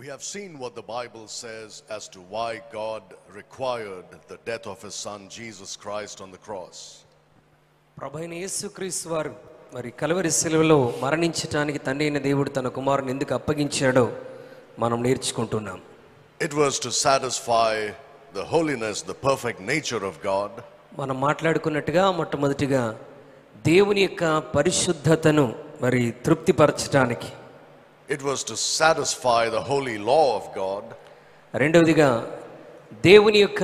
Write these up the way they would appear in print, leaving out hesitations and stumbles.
We have seen what the Bible says as to why God required the death of his son Jesus Christ on the cross. ప్రభువైన యేసుక్రీస్తు వారు మరి Calvary శిలువలో మరణించడానికి తండ్రి అయిన దేవుడు తన కుమారుని ఎందుకు అప్పగించాడో మనం నేర్చుకుంటున్నాం. It was to satisfy the holiness, the perfect nature of God. మనం మాట్లాడుకున్నట్టుగా మొట్టమొదటిగా దేవుని యొక్క పరిశుద్ధతను మరి తృప్తిపరచడానికి. It was to satisfy the holy law of God. రెండవదిగా దేవుని యొక్క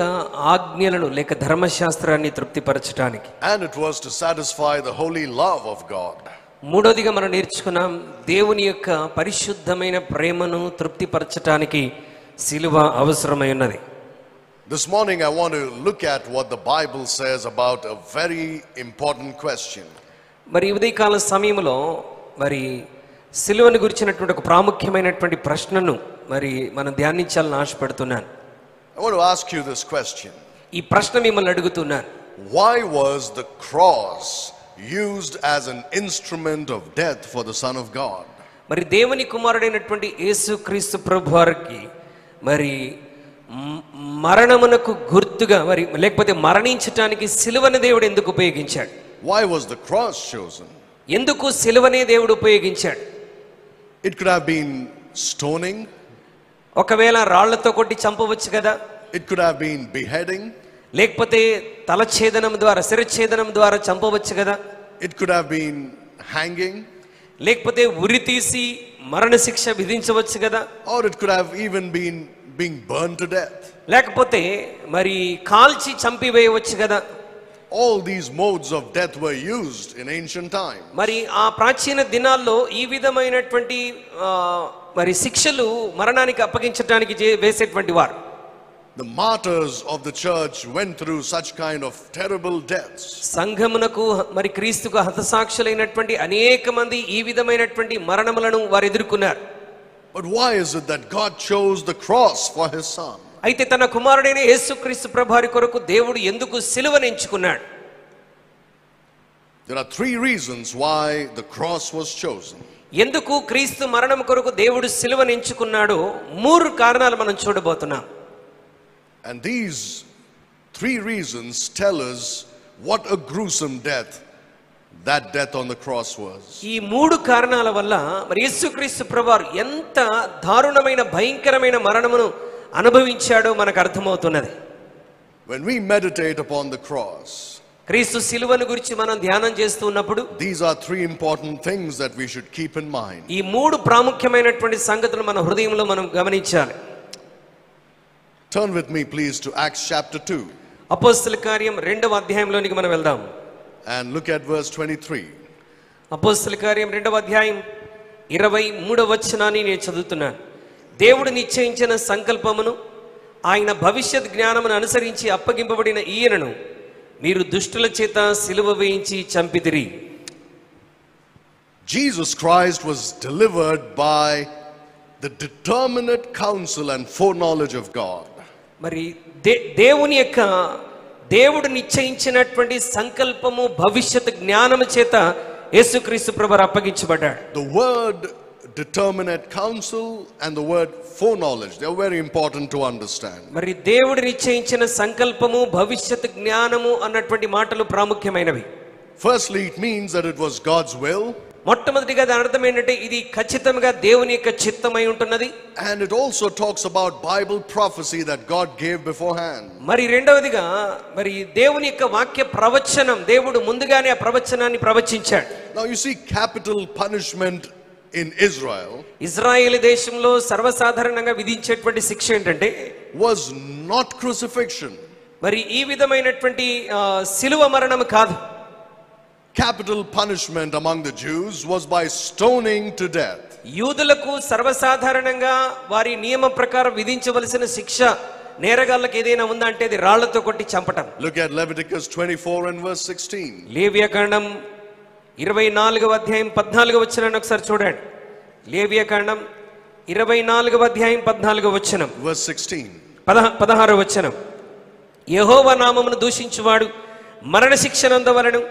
ఆజ్ఞలను లేక ధర్మశాస్త్రాన్ని తృప్తిపరచడానికి. And it was to satisfy the holy love of God. మూడవదిగా మనం నేర్చుకున్నాం దేవుని యొక్క పరిశుద్ధమైన ప్రేమను తృప్తిపరచడానికి సిలువ అవసరమై ఉన్నది. This morning I want to look at what the Bible says about a very important question. మరి ఉదయకాల సమయంలో మరి సిలువను గురించినటువంటి ఒక ప్రాముఖ్యమైనటువంటి ప్రశ్నను మరి మనం ధ్యానించాలని ఆశపడుతున్నాను. I want to ask you this question. ఈ ప్రశ్న మిమ్మల్ని అడుగుతున్నాను. Why was the cross used as an instrument of death for the Son of God? మరి దేవుని కుమారుడైనటువంటి యేసుక్రీస్తు ప్రభువారికి మరి మరణమునకు గుర్తుగా మరి లేకపోతే మరణించటానికి సిలువను దేవుడు ఎందుకు ఉపయోగించాడు? Why was the cross chosen? ఎందుకు సిలువనే దేవుడు ఉపయోగించాడు? It could have been stoning. ఒకవేళ రాళ్లతో కొట్టి చంపవచ్చు కదా. It could have been beheading. లేకపోతే తలఛేదనం ద్వారా శిరఛేదనం ద్వారా చంపవచ్చు కదా. It could have been hanging. లేకపోతే ఉరి తీసి మరణశిక్ష విధించవచ్చు కదా. Or it could have even been being burned to death. లేకపోతే మరి కాల్చి చంపివేయవచ్చు కదా. All these modes of death were used in ancient time. మరి ఆ ప్రాచీన దినాల్లో ఈ విధమైనటువంటి మరి శిక్షలు మరణానికి అప్పగించడానికి వేసేటువంటి వారు. The martyrs of the church went through such kind of terrible deaths. సంఘమునకు మరి క్రీస్తుకు హతసాక్షులైనటువంటి అనేక మంది ఈ విధమైనటువంటి మరణములను వారు ఎదుర్కొన్నారు. But why is it that God chose the cross for his son? అయితే తన కుమారుడైన యేసుక్రీస్తు ప్రభువారి కొరకు దేవుడు ఎందుకు సిలువను ఎంచుకున్నాడు? There are three reasons why the cross was chosen. ఎందుకు క్రీస్తు మరణం కొరకు దేవుడు సిలువను ఎంచుకున్నాడో మూడు కారణాలు మనం చూడబోతున్నాం. And these three reasons tell us what a gruesome death that death on the cross was. ఈ మూడు కారణాల వల్ల మరి యేసుక్రీస్తు ప్రభువారు ఎంత దారుణమైన భయంకరమైన మరణమును అనుభవించాడో మనకు అర్థమవుతున్నది. When we meditate upon the cross, క్రీస్తు సిలువను గురించి మనం ధ్యానం చేస్తూ ఉన్నప్పుడు these are three important things that we should keep in mind. ఈ మూడు ప్రాముఖ్యమైనటువంటి సంగతులు మన హృదయంలో మనం గమనించాలి. Turn with me please to Acts chapter 2. అపోస్తల కార్యం 2వ అధ్యాయంలోనికి మనం వెళ్దాం. And look at verse 23. అపోస్తల కార్యం 2వ అధ్యాయం 23వ వచనాన్ని నేను చదువుతున్నాను. దేవుడు నిశ్చయించిన సంకల్పమును ఆయన భవిష్యత్ జ్ఞానమును అనుసరించి అప్పగింపబడిన ఈయనను మీరు దుష్టుల చేత సిలువ వేయించి చంపితిరి. Jesus Christ was delivered by the determinate counsel and foreknowledge of God. మరి దేవుడు నిశ్చయించినటువంటి సంకల్పము భవిష్యత్ జ్ఞానము చేత యేసుక్రీస్తు ప్రభువు అప్పగించబడ్డాడు. The word determinate counsel and the word foreknowledge, they are very important to understand. మరి దేవుడు నిశ్చయించిన సంకల్పము భవిష్యత్ జ్ఞానము అన్నటువంటి మాటలు ప్రాముఖ్యమైనవి. Firstly, it means that it was God's will. మొట్టమొదటిగా దాని అర్థం ఏంటంటే ఇది ఖచ్చితంగా దేవుని యొక్క చిత్తమై ఉంటున్నది. And it also talks about Bible prophecy that God gave beforehand. మరి రెండవదిగా మరి దేవుని యొక్క వాక్య ప్రవచనం దేవుడు ముందుగానే ఆ ప్రవచనాన్ని ప్రవచించాడు. Now you see, capital punishment in Israel Israel దేశంలో సర్వసాధారణంగా విధించేటువంటి శిక్ష ఏంటంటే was not crucifixion. మరి ఈ విధమైనటువంటి సిలువ మరణం కాదు. Capital punishment among the Jews was by stoning to death. యూదులకు సర్వసాధారణంగా వారి నియమ ప్రకారం విధించవలసిన శిక్ష నేరగాళ్ళకి ఏదైనా ఉందా అంటే అది రాళ్లతో కొట్టి చంపటం. Look at Leviticus 24 and verse 16. లేవియకాండం 24వ అధ్యాయం 14వ వచనాన్ని ఒకసారి చూడండి. లేవియకాండం 24వ అధ్యాయం 14వ వచనం. Verse 16. 16వ వచనం. యెహోవా నామమును దూషించువాడు మరణ శిక్ష నందవలెను,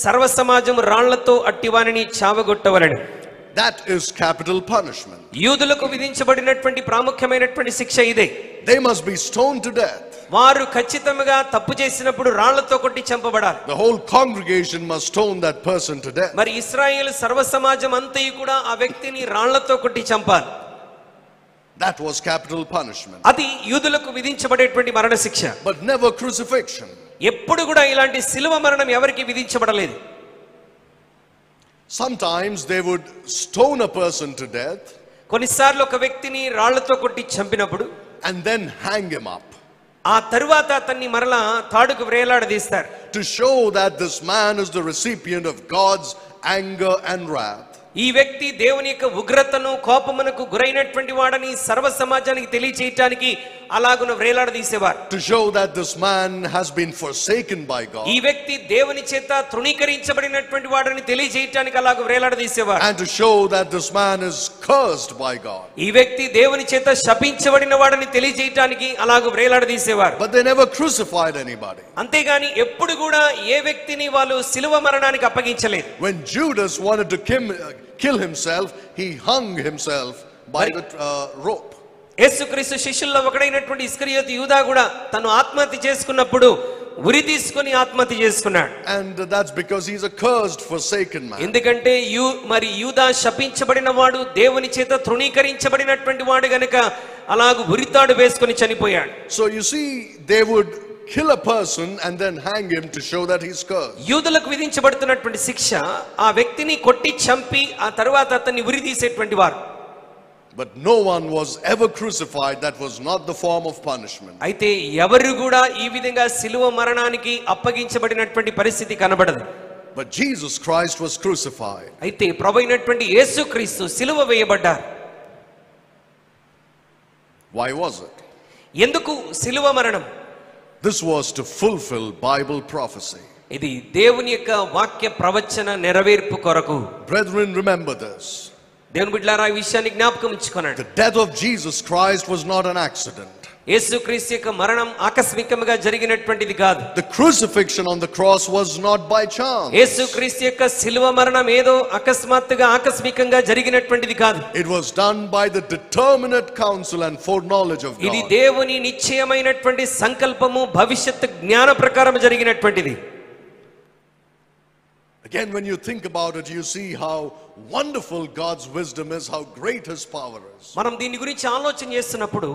సర్వ సమాజం రాళ్లతో అట్టివానిని చావగొట్టవలెను. That is capital punishment. యూదులకు విధించబడినటువంటి ప్రాముఖ్యమైనటువంటి శిక్ష ఇదే. They must be stoned to death. వారు ఖచ్చితంగా తప్పు చేసినప్పుడు రాళ్లతో కొట్టి చంపబడాలి. The whole congregation must stone that person to death. మరి ఇశ్రాయేలు సర్వ సమాజం అంతయు కూడా ఆ వ్యక్తిని రాళ్లతో కొట్టి చంపాలి. That was capital punishment. అది యూదులకు విధించబడేటువంటి మరణ శిక్ష. But never crucifixion. ఎప్పుడు కూడా ఇలాంటి శిలువ మరణం ఎవరికి విధించబడలేదు. Sometimes they would stone a person to death. కొన్నిసార్లు ఒక వ్యక్తిని రాళ్లతో కొట్టి చంపినప్పుడు and then hang him up. ఆ తరువాత అతన్ని మరలా తాడుకు వ్రేలాడదీస్తారు. To show that this man is the recipient of God's anger and wrath. ఈ వ్యక్తి దేవుని యొక్క ఉగ్రతను కోపమునకు గురైనటువంటి వాడని సర్వ సమాజానికి తెలియచేయడానికి అలాగున వ్రేలాడదీసేవారు. To show that this man has been forsaken by God. ఈ వ్యక్తి దేవుని చేత తృణీకరించబడినటువంటి వాడని తెలియజేయడానికి అలాగ వ్రేలాడదీసేవారు. And to show that this man is cursed by God. ఈ వ్యక్తి దేవుని చేత శపించబడిన వాడని తెలియజేయడానికి అలాగ వ్రేలాడదీసేవారు. But they never crucified anybody. అంతేగాని ఎప్పుడు కూడా ఏ వ్యక్తిని వాళ్ళు శిలువ మరణానికి అప్పగించలేదు. When Judas wanted to kill himself, he hung himself by the rope. యేసుక్రీస్తు శిష్యుల్లో ఒకడైనటువంటి ఇస్కరియోతు యూదా కూడా తను ఆత్మహత్య చేసుకున్నప్పుడు ఉరి తీసుకొని ఆత్మహత్య చేసుకున్నాడు. And that's because he's a cursed, forsaken man. ఎందుకంటే యూదా శపించబడిన వాడు, దేవుని చేత తృణీకరించబడినటువంటి వాడు గనుక అలాగ ఉరితాడు వేసుకొని చనిపోయాడు. So you see, they would kill a person and then hang him to show that he's cursed. యూదులకు విధించబడుతున్నటువంటి శిక్ష ఆ వ్యక్తిని కొట్టి చంపి ఆ తరువాత అతన్ని ఉరి తీసేటువంటి వారు. But no one was ever crucified. That was not the form of punishment. అయితే ఎవరు కూడా ఈ విధంగా శిలువ మరణానికి అప్పగించబడినటువంటి పరిస్థితి కనబడదు. But Jesus Christ was crucified. అయితే ప్రభువైనటువంటి యేసుక్రీస్తు శిలువ వేయబడ్డారు. Why was it? ఎందుకు శిలువ మరణం? This was to fulfill Bible prophecy. ఇది దేవుని యొక్క వాక్య ప్రవచన నెరవేర్పు కొరకు. Brethren, remember this. దేవుని బిడ్డలారా ఈ విషయాన్ని జ్ఞాపకం ఉంచుకోనండి. The death of Jesus Christ was not an accident. యేసుక్రీస్తు యొక్క మరణం ఆకస్మికంగా జరిగినటువంటిది కాదు. The crucifixion on the cross was not by chance. యేసుక్రీస్తు యొక్క శిలువ మరణం ఏదో అకస్మాత్తుగా ఆకస్మికంగా జరిగినటువంటిది కాదు. It was done by the determinate counsel and foreknowledge of God. ఇది దేవుని నిశ్చయమైనటువంటి సంకల్పము భవిష్యత్తు జ్ఞాన ప్రకారం జరిగినటువంటిది. Again, when you think about it, you see how wonderful God's wisdom is, how great his power is. మనం దీని గురించి ఆలోచన చేస్తున్నప్పుడు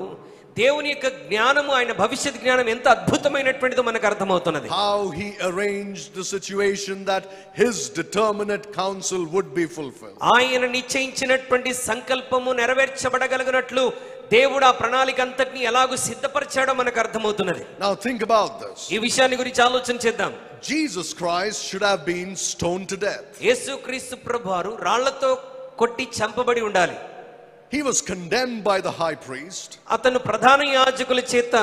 దేవుని యొక్క జ్ఞానము, ఆయన భవిష్యత్ జ్ఞానం ఎంత అద్భుతమైనటువంటిదో మనకు అర్థమవుతున్నది. How he arranged the situation that his determinate counsel would be fulfilled. ఆయన నిశ్చయించినటువంటి సంకల్పము నెరవేర్చబడగలిగినట్లు దేవుడు ఆ ప్రణాళిక అంతటిని ఎలాగూ సిద్ధపరిచాడో మనకు అర్థమవుతున్నది. Now think about this. ఈ విషయాన్ని గురించి ఆలోచన చేద్దాం. Jesus Christ should have been stoned to death. యేసుక్రీస్తు ప్రభువారు రాళ్లతో కొట్టి చంపబడి ఉండాలి. He was condemned by the high priest. అతను ప్రధాన యాజకుల చేత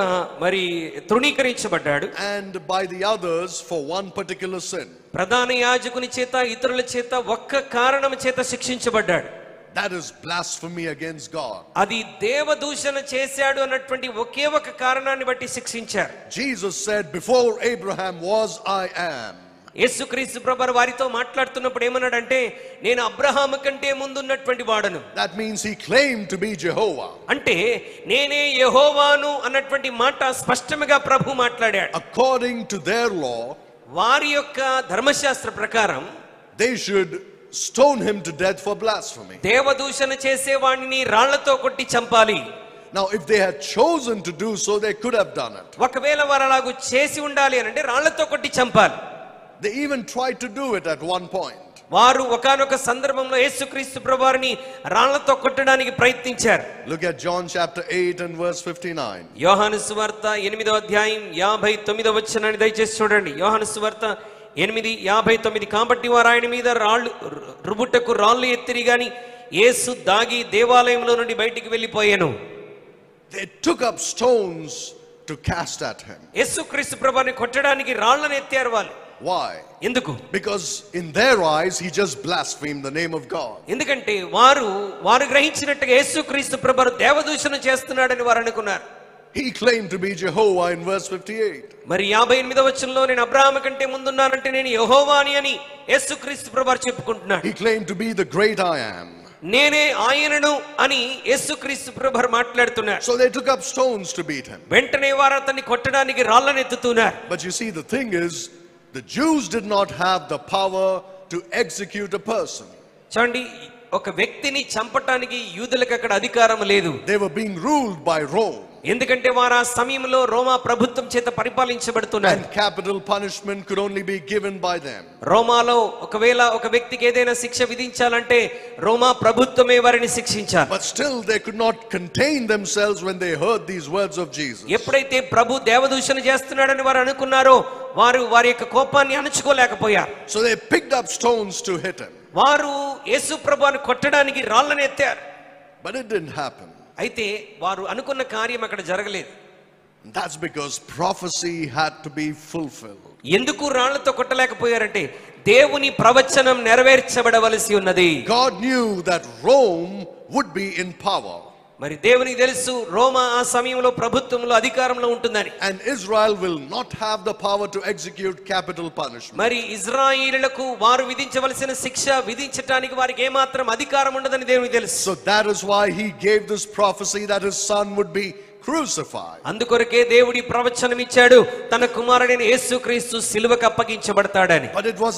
మరి తృణీకరించబడ్డాడు. And by the others for one particular sin. ప్రధాన యాజకుని చేత ఇతరుల చేత ఒక్క కారణం చేత శిక్షించబడ్డాడు. That is blasphemy against God. అది దేవదూషణ చేశాడు అన్నటువంటి ఒకే ఒక కారణాన్ని బట్టి శిక్షించారు. Jesus said, before Abraham was, I am. యేసుక్రీస్తు ప్రభువారు వారితో మాట్లాడుతున్నప్పుడు ఏమన్నాడంటే, నేను అబ్రహాము కంటే ముందున్నటువంటి వాడను. That means he claimed to be Jehovah. అంటే నేనే యెహోవాను అన్నటువంటి మాట స్పష్టంగా ప్రభు మాట్లాడాడు. According to their law, వారి యొక్క ధర్మశాస్త్ర ప్రకారం they should stone him to death for blasphemy. దేవదూషణ చేసేవాడిని రాళ్లతో కొట్టి చంపాలి. Now if they had chosen to do so, they could have done it. ఒకవేళ వారు అలాగూ చేసి ఉండాలి అని అంటే రాళ్లతో కొట్టి చంపాలి. They even tried to do it at one point. వారు ఒకానొక సందర్భంలో యేసుక్రీస్తు ప్రభువారిని రాళ్లతో కొట్టడానికి ప్రయత్నించారు. Look at John chapter 8 and verse 59. యోహాను సువార్త 8వ అధ్యాయం 59వ వచనాన్ని దయచేసి చూడండి. యోహాను సువార్త 8:59. కాబట్టి వారు ఆయన మీద రాళ్ళు రుబుటకు రాళ్ళు ఎత్తిరి గాని యేసు దాగి దేవాలయంలో నుండి బయటికి వెళ్ళిపోయాను. They took up stones to cast at him. యేసుక్రీస్తు ప్రభువారిని కొట్టడానికి రాళ్లను ఎత్తారు వాళ్ళు. Why? ఎందుకు? Because in their eyes he just blasphemed the name of God. ఎందుకంటే వారు గ్రహించినట్టుగా యేసుక్రీస్తు ప్రభువారు దేవదూషణ చేస్తున్నాడని వారు అనుకున్నారు. He claimed to be Jehovah in verse 58. మరి 58వ వచనంలో నేను అబ్రహాము కంటే ముందున్నానంటే నేను యెహోవాని అని యేసుక్రీస్తు ప్రభువారు చెప్పుకుంటున్నాడు. He claimed to be the great I am. నేనే ఆయనను అని యేసుక్రీస్తు ప్రభువారు మాట్లాడుతున్నారు. So they took up stones to beat him. వెంటనే వారు అతన్ని కొట్టడానికి రాళ్ళను ఎత్తుతున్నారు. But you see, the thing is, the Jews did not have the power to execute a person. చూడండి, ఒక వ్యక్తిని చంపటానికి యూదులకు అక్కడ అధికారం లేదు. They were being ruled by Rome. ఎందుకంటే వారు ఆ సమయంలో రోమా ప్రభుత్వం చేత పరిపాలించబడుతున్నారు. And capital punishment could only be given by them. రోమాలో ఒకవేళ ఒక వ్యక్తికి ఏదైనా శిక్ష విధించాలంటే రోమా ప్రభుత్వమే వారిని శిక్షించాలి. But still they could not contain themselves when they heard these words of Jesus. ఎప్పుడైతే ప్రభు దేవదూషణ చేస్తున్నాడని వారు అనుకున్నారో వారు వారి యొక్క కోపాన్ని అణచుకోలేకపోయారు. So they picked up stones to hit him. వారు యేసు ప్రభువును కొట్టడానికి రాళ్ళను ఎత్తారు. But it didn't happen. అయితే వారు అనుకున్న కార్యం అక్కడ జరగలేదు. That's because prophecy had to be fulfilled. ఎందుకు రాళ్లతో కొట్టలేకపోయారంటే దేవుని ప్రవచనం నెరవేర్చబడవలసి ఉన్నది. God knew that Rome would be in power. మరి దేవునికి తెలుసు రోమా ఆ సమయంలో ప్రభుత్వంలో అధికారంలో ఉంటుందని. And Israel will not have the power to execute capital punishment. మరి ఇజ్రాయేలులకు వారు విధించవలసిన శిక్ష విధించడానికి వారికి ఏమాత్రం అధికారం ఉండదని దేవునికి తెలుసు. So that is why he gave this prophecy that his son would be crucified. అందుకొరకే దేవుడి ప్రవచనం ఇచ్చాడు తన కుమారుడైన యేసుక్రీస్తు సిలువకు అప్పగించబడతాడని. But it was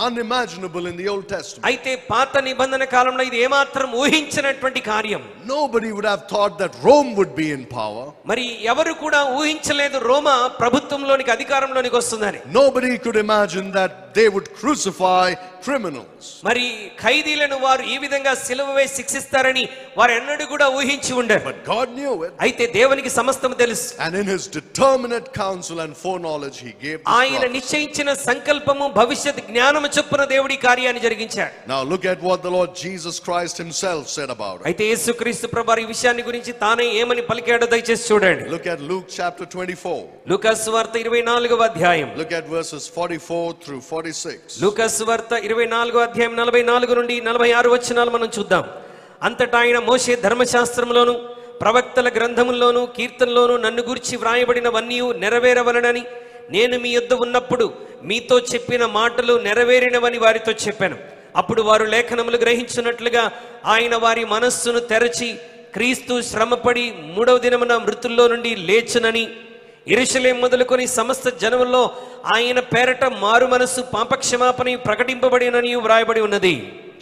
unimaginable in the Old Testament. అయితే పాత నిబంధన కాలంలో ఇది ఏమాత్రం ఊహించినటువంటి కార్యం. Nobody would have thought that Rome would be in power. మరి ఎవరు కూడా ఊహించలేదు రోమా ప్రభుత్వంలోనికి అధికారంలోనికి వస్తుందని. Nobody could imagine that they would crucify criminals. మరి ఖైదీలను వారు ఈ విధంగా సిలువ వేసి శిక్షిస్తారని వారు ఎన్నడూ కూడా ఊహించి ఉండరు. But God knew it. అయితే దేవునికి సమస్తం తెలుసు. And in his determinate counsel and foreknowledge he gave this ఆయన prophecy. నిశ్చయించిన సంకల్పము భవిష్యత్ జ్ఞానము చొప్పున దేవుడి కార్యాన్ని జరిగించాడు. Now look at what the Lord Jesus Christ himself said about it. అయితే యేసుక్రీస్తు ప్రభువారు ఈ విషయాన్ని గురించి తానే ఏమని పలికాడో దయచేసి చూడండి. Look at Luke chapter 24. లూకా సువార్త 24వ అధ్యాయం. Look at verses 44 through 46. లూకా సువార్త 24వ అధ్యాయం 44 నుండి 46 వచనాలు మనం చూద్దాం. అంతటా ఆయన మోషే ధర్మశాస్త్రములోను ప్రవక్తల గ్రంథముల్లోను కీర్తనలోను నన్ను గురించి వ్రాయబడినవన్నీ నెరవేరవలనని నేను మీ యొద్ద ఉన్నప్పుడు మీతో చెప్పిన మాటలు నెరవేరినవని వారితో చెప్పాను. అప్పుడు వారు లేఖనములు గ్రహించున్నట్లుగా ఆయన వారి మనస్సును తెరచి క్రీస్తు శ్రమపడి 3వ దినమున మృతుల్లో నుండి లేచునని యెరూషలేము మొదలుకొని సమస్త జనముల్లో ఆయన పేరట మారు మనస్సు పాపక్షమాపణ ప్రకటింపబడినని వ్రాయబడి ఉన్నది.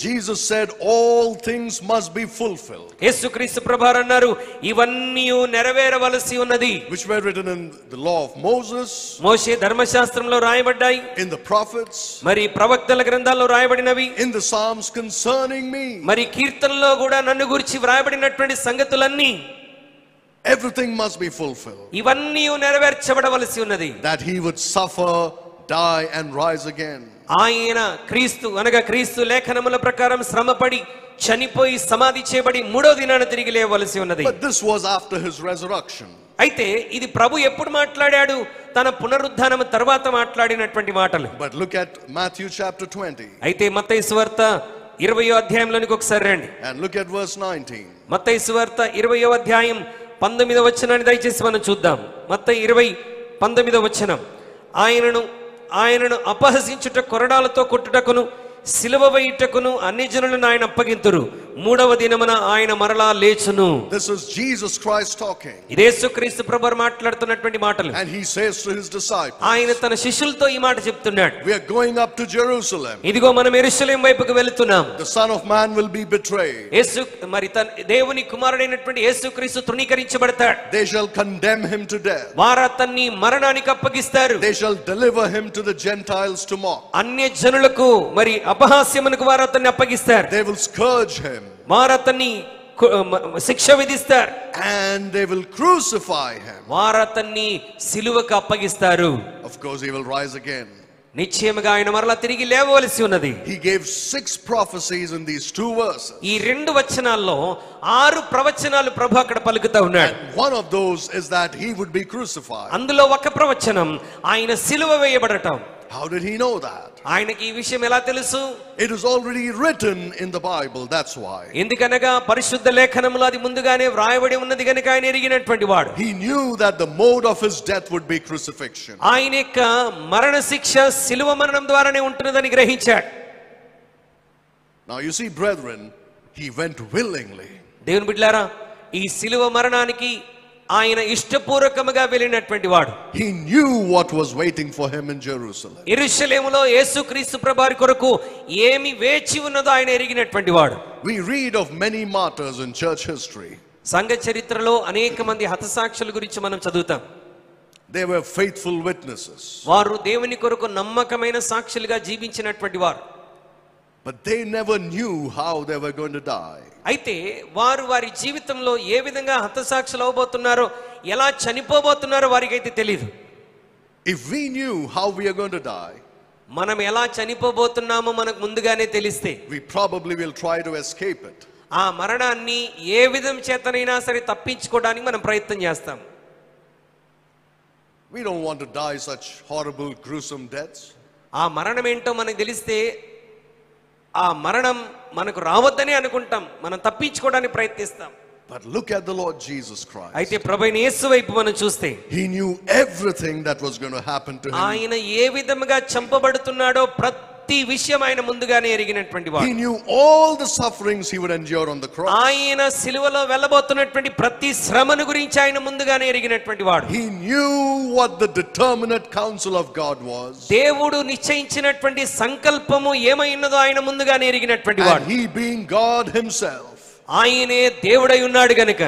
Jesus said all things must be fulfilled. యేసుక్రీస్తు ప్రభువారు అన్నారు ఇవన్నీ నెరవేరవలసి ఉన్నది. Which were written in the law of Moses, మోషే ధర్మశాస్త్రంలో రాయబడ్డాయి, in the prophets, మరి ప్రవక్తల గ్రంథాల్లో రాయబడినవి, in the Psalms concerning me. మరి కీర్తనలో కూడా నన్ను గురించి వ్రాయబడినటువంటి సంగతులన్నీ Everything must be fulfilled. ఇవన్నీ నెరవేర్చబడవలసి ఉన్నది. That he would suffer, die and rise again. ఆయన క్రీస్తు అనగా క్రీస్తు లేఖనముల ప్రకారం శ్రమపడి చనిపోయి సమాధి చేయబడి 3వ దినాన తిరిగి లేవలసి ఉన్నది. But this was after his resurrection. అయితే ఇది ప్రభు ఎప్పుడు మాట్లాడాడు? తన పునరుద్ధానం తర్వాత మాట్లాడినటువంటి మాటలు. But look at Matthew chapter 20. అయితే మత్తయి సువార్త 20వ అధ్యాయంలోనికి ఒకసారి రండి. And look at verse 19. మత్తయి సువార్త 20వ అధ్యాయం 19వ వచనాన్ని దయచేసి మనం చూద్దాం. మత్తయి 20:19 వచనం. ఆయనను అపహసించుట కొరడాలతో కొట్టుటకును సిలువ వేయుటకును అన్ని జనులను ఆయన అప్పగింతురు. 3వ దినమున ఆయన మరలా లేచును. This is Jesus Christ talking. ఇది యేసుక్రీస్తు ప్రభువారు మాట్లాడుతున్నటువంటి మాటలు. And he says to his disciples, ఆయన తన శిష్యులతో ఈ మాట చెప్తున్నాడు. we are going up to Jerusalem. ఇదిగో మనం యెరూషలేము వైపుకు వెళుతున్నాం. The Son of Man will be betrayed. మరి దేవుని కుమారుడైనటువంటి యేసుక్రీస్తు తృణీకరించబడతాడు. They shall condemn him to death. వారు అతన్ని మరణానికి అప్పగిస్తారు. They shall deliver him to the Gentiles to mock. అన్య జనులకు మరి అపహాస్యమునకు వారు అతన్ని అప్పగిస్తారు. They will scourge him. వారు అతన్ని శిక్ష విధిస్తారు. And they will crucify him. వారు అతన్ని సిలువకు అప్పగిస్తారు. Of course he will rise again. నిశ్చయముగా ఆయన మరలా తిరిగి లేవవలసి ఉన్నది. He gave 6 prophecies in these 2 verses. ఈ 2 వచనాల్లో 6 ప్రవచనాలు ప్రభు అక్కడ పలుకుతా ఉన్నాడు. And one of those is that he would be crucified. అందులో ఒక ప్రవచనం ఆయన సిలువ వేయబడటం. How did he know that? ఆయనకి ఈ విషయం ఎలా తెలుసు? It is already written in the Bible, that's why. ఎందుకనగా పరిశుద్ధ లేఖనములో అది ముందుగానే వ్రాయబడి ఉన్నది కనుక ఆయన ఎరిగినటువంటి వాడు. He knew that the mode of his death would be crucifixion. ఆయన యొక్క మరణ శిక్ష సిలువ మరణం ద్వారానే ఉంటున్నదని గ్రహించాడు. Now you see, brethren, He went willingly. దేవుని బిడ్డలారా, ఈ సిలువ మరణానికి ఆయన ఇష్టపూర్వకముగా వెళ్ళినటువంటి వాడు. He knew what was waiting for him in Jerusalem. యెరూషలేములో యేసుక్రీస్తు ప్రభువారి కొరకు ఏమి వేచి ఉన్నదో ఆయన ఎరిగినటువంటి వాడు. We read of many martyrs in church history. సంఘ చరిత్రలో అనేక మంది హతసాక్షుల గురించి మనం చదువుతాం. They were faithful witnesses. వారు దేవుని కొరకు నమ్మకమైన సాక్షులుగా జీవించినటువంటి వారు. But they never knew how they were going to die. అయితే వారు వారి జీవితంలో ఏ విధంగా హతసాక్షులు అవబోతున్నారో, ఎలా చనిపోబోతున్నారో వారికైతే తెలియదు. If we knew how we are going to die, మనం ఎలా చనిపోబోతున్నామో మనకు ముందుగానే తెలిస్తే we probably will try to escape it. ఆ మరణాన్ని ఏ విధం చేతనైనా సరే తప్పించుకోవడానికి మనం ప్రయత్నం చేస్తాం. We don't want to die such horrible, gruesome deaths. ఆ మరణం ఏంటో మనకు తెలిస్తే ఆ మరణం మనకు రావద్దని అనుకుంటాం, మనం తప్పించుకోవడానికి ప్రయత్నిస్తాం. But look at the Lord Jesus Christ. అయితే ప్రభువైన యేసు వైపు మనం చూస్తే He knew everything that was going to happen to him. ఆయన ఏ విధముగా చంపబడుతున్నాడో ప్రతి విషయం ఆయన ముందుగానే ఎరిగినటువంటి వాడు. He knew all the sufferings he would endure on the cross. ఆయన సిలువలో వెళ్ళబోతున్నటువంటి ప్రతి శ్రమను గురించి ఆయన ముందుగానే ఎరిగినటువంటి వాడు. He knew what the determinate counsel of God was. దేవుడు నిశ్చయించినటువంటి సంకల్పము ఏమైనదో ఆయన ముందుగానే ఎరిగినటువంటి వాడు. And he being God himself, ఆయనే దేవుడై ఉన్నాడు గనుక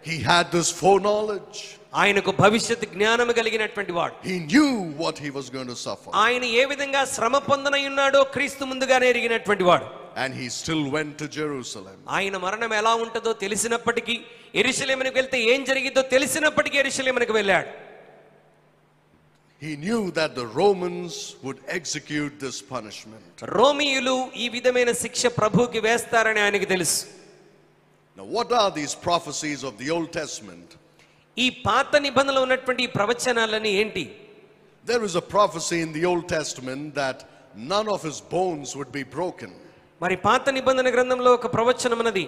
he had this foreknowledge. ఆయనకు భవిష్యత్తు జ్ఞానము కలిగినటువంటి వాడు. He knew what he was going to suffer. ఆయన ఏ విధంగా శ్రమ పొందనై ఉన్నాడో క్రీస్తు ముందుగానే ఎరిగినటువంటి వాడు. And he still went to Jerusalem. ఆయన మరణం ఎలా ఉంటుందో తెలిసినప్పటికీ, యెరూషలేమునకు వెళ్తే ఏం జరిగిందో తెలిసినప్పటికీ యెరూషలేమునకు వెళ్ళాడు. He knew that the Romans would execute this punishment. రోమీయులు ఈ విధమైన శిక్ష ప్రభువుకి వేస్తారని ఆయనకు తెలుసు. Now, what are these prophecies of the Old Testament? ఈ పాత నిబంధనలో ఉన్నటువంటి ఈ ప్రవచనాలని ఏంటి? There is a prophecy in the Old Testament that none of his bones would be broken. మరి పాత నిబంధన గ్రంథంలో ఒక ప్రవచనం ఉన్నది,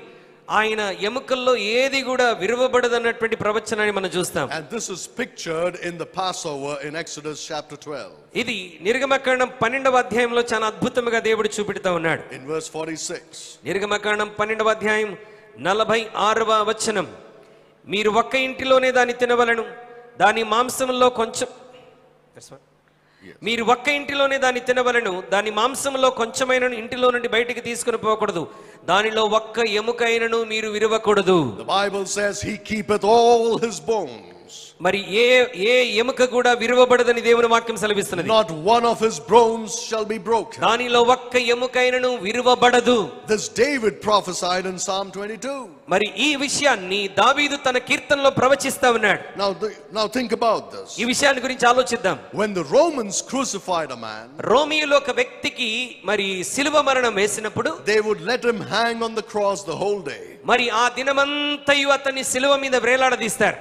ఆయన ఎముకల్లో ఏది కూడా విరవబడదన్నటువంటి ప్రవచనాన్ని మనం చూస్తాం. And this is pictured in the Passover in Exodus chapter 12. ఇది నిర్గమకాండం 12వ అధ్యాయంలో చాలా అద్భుతంగా దేవుడు చూపెడుతూ ఉన్నాడు. In verse 46. నిర్గమకాండం 12వ అధ్యాయం 46వ వచనం, మీరు ఒక్క ఇంటిలోనే దాన్ని తినవలను, దాని మాంసంలో కొంచెం, మీరు ఒక్క ఇంటిలోనే దాన్ని తినవలను, దాని మాంసంలో కొంచెమైన ఇంటిలో నుండి బయటికి తీసుకుని పోకూడదు, దానిలో ఒక్క ఎముకైనను మీరు విరవకూడదు. The Bible says he keepeth all his bones. మరి ఏ ఎముక కూడా విరవబడదని దేవుని వాక్యం సెలవిస్తున్నది. Not one of his bones shall be broken. దానిలో ఒక్క ఎముకైనను విరవబడదు. This David prophesied in Psalm 22. మరి ఈ విషయాన్ని దావీదు తన కీర్తనలో ప్రవచిస్తా ఉన్నాడు. Now think about this. ఈ విషయాన్ని గురించి ఆలోచిద్దాం. When the Romans crucified a man, రోమియోలో ఒక వ్యక్తికి మరి సిలువ మరణం వేసినప్పుడు they would let him hang on the cross the whole day. మరి ఆ దినమంతయు అతన్ని సిలువ మీద వేలాడదీస్తారు.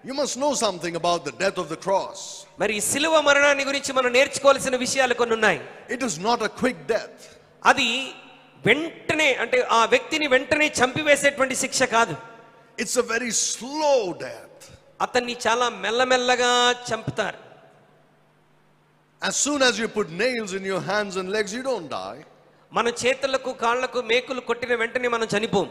You must know something about the death of the cross. మరి సిలువ మరణాన్ని గురించి మనం నేర్చుకోవాల్సిన విషయాలు కొన్ని ఉన్నాయి. It is not a quick death. అది వెంటనే, అంటే ఆ వ్యక్తిని వెంటనే చంపివేసేటువంటి శిక్ష కాదు. It's a very slow death. అతన్ని చాలా మెల్లమెల్లగా చంపుతారు. As soon as you put nails in your hands and legs, you don't die. మన చేతులకు కాళ్లకు మేకులు కొట్టిన వెంటనే మనం చనిపోం.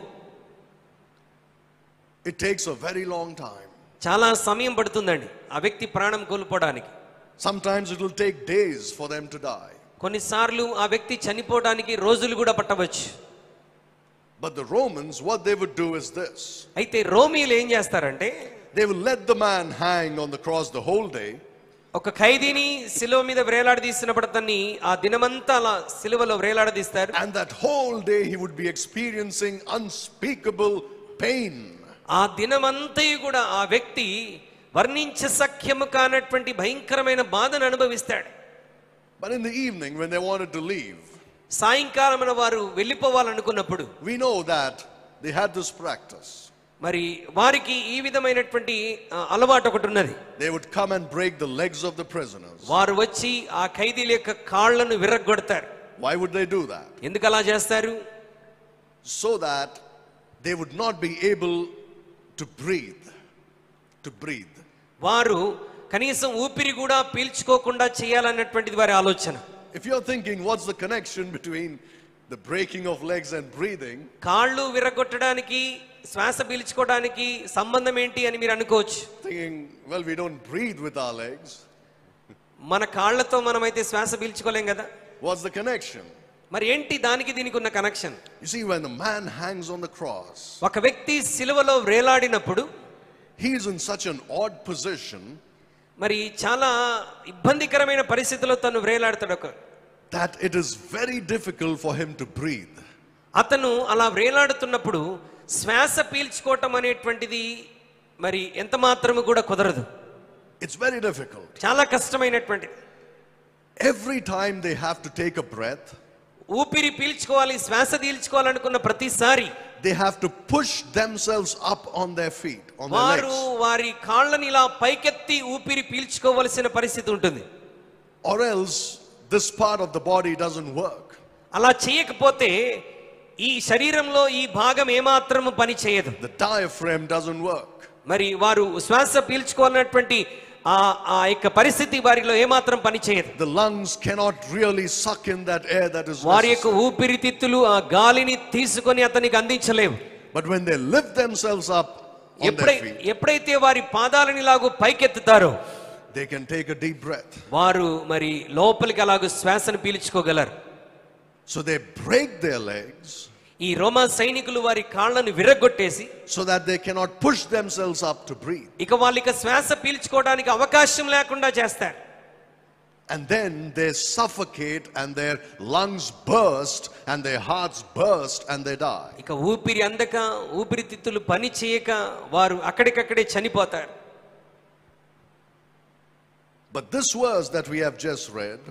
It takes a very long time. చాలా సమయం పడుతుందండి ఆ వ్యక్తి ప్రాణం కోల్పోవడానికి. Sometimes it will take days for them to die. కొన్నిసార్లు ఆ వ్యక్తి చనిపోవడానికి రోజులు కూడా పట్టవచ్చు. But the Romans, what they would do is this. అయితే రోమీయులు ఏం చేస్తారంటే, they will let the man hang on the cross the whole day. ఒక ఖైదీని సిలువ మీద వేలాడదీసినప్పుడు అతన్ని ఆ దినమంతా అలా సిలువలో వేలాడదీస్తారు. And that whole day he would be experiencing unspeakable pain. ఆ దినమంతయు కూడా ఆ వ్యక్తి వర్ణించసఖ్యము కానటువంటి భయంకరమైన బాధను అనుభవిస్తాడు. But in the evening when they wanted to leave, సాయంకాలమున వారు వెళ్ళిపోవాలనుకున్నప్పుడు, we know that they had this practice. మరి వారికి ఈ విధమైనటువంటి అలవాటు ఒకటి ఉన్నది. They would come and break the legs of the prisoners. వారు వచ్చి ఆ ఖైదీల యొక్క కాళ్ళను విరగ్గొడతారు. Why would they do that? ఎందుకు అలా చేస్తారు? So that they would not be able to breathe. వారు కనీసం ఊపిరి కూడా పీల్చుకోకుండా చేయాలన్నటువంటిది వారి ఆలోచన. If you're thinking what's the connection between the breaking of legs and breathing, కాళ్ళు విరగొట్టడానికి శ్వాస పీల్చుకోవడానికి సంబంధం ఏంటి అని మీరు అనుకోవచ్చు. thinking, well, we don't breathe with our legs. మన కాళ్ళతో మనమైతే శ్వాస పీల్చుకోలేం కదా. What's the connection? మరి ఏంటి దానికి దీనికి ఉన్న connection? You see, when the man hangs on the cross, ఒక వ్యక్తి సిలువలో వేలాడినప్పుడు he is in such an odd position, మరి చాలా ఇబ్బందికరమైన పరిస్థితిలో తను వేలాడతాడు, that it is very difficult for him to breathe. అతను అలా వేలాడుతున్నప్పుడు శ్వాస పీల్చుకోవటం అనేటువంటిది మరి ఎంత మాత్రము కూడా కుదరదు. It's very difficult. చాలా కష్టమైనటువంటిది. Every time they have to take a breath, ఊపిరి పీల్చుకోవాలి, శ్వాస పీల్చుకోవాలనుకున్న ప్రతిసారి they have to push themselves up on their feet, on their వారు legs, వారి కాళ్ళని ఇలా పైకెత్తి ఊపిరి పీల్చుకోవలసిన పరిస్థితి ఉంటుంది. or else this part of the body doesn't work. అలా చేయకపోతే ఈ శరీరంలో ఈ భాగం ఏమాత్రము పని చేయదు. The diaphragm doesn't work. మరి వారు శ్వాస పీల్చుకోవాలన్నటువంటి ఆ యొక్క పరిస్థితి వారిలో ఏమాత్రం పని చేయదు. The lungs cannot really suck in that air that is వారి యొక్క necessary. ఊపిరితిత్తులు ఆ గాలిని తీసుకొని అతనికి అందించలేవు. But when they lift themselves up on their feet, ఎప్పుడైతే వారి పాదాలని లాగు పైకెత్తుతారో they can take a deep breath. వారు మరి లోపలికి అలాగూ శ్వాసను పీల్చుకోగలరు. So they break their legs ఈ రోమా సైనికులు వారి కాళ్ళను విరగొట్టేసి so that they cannot push themselves up to breathe. ఇక వాళ్ళకి శ్వాస పీల్చుకోవడానికి అవకాశం లేకుండా చేస్తారు. And then they suffocate and their lungs burst and their hearts burst and they die. ఇక ఊపిరి అందక ఊపిరితిత్తులు పని చేయక వారు అక్కడికక్కడే చనిపోతారు. But this verse that we have just read,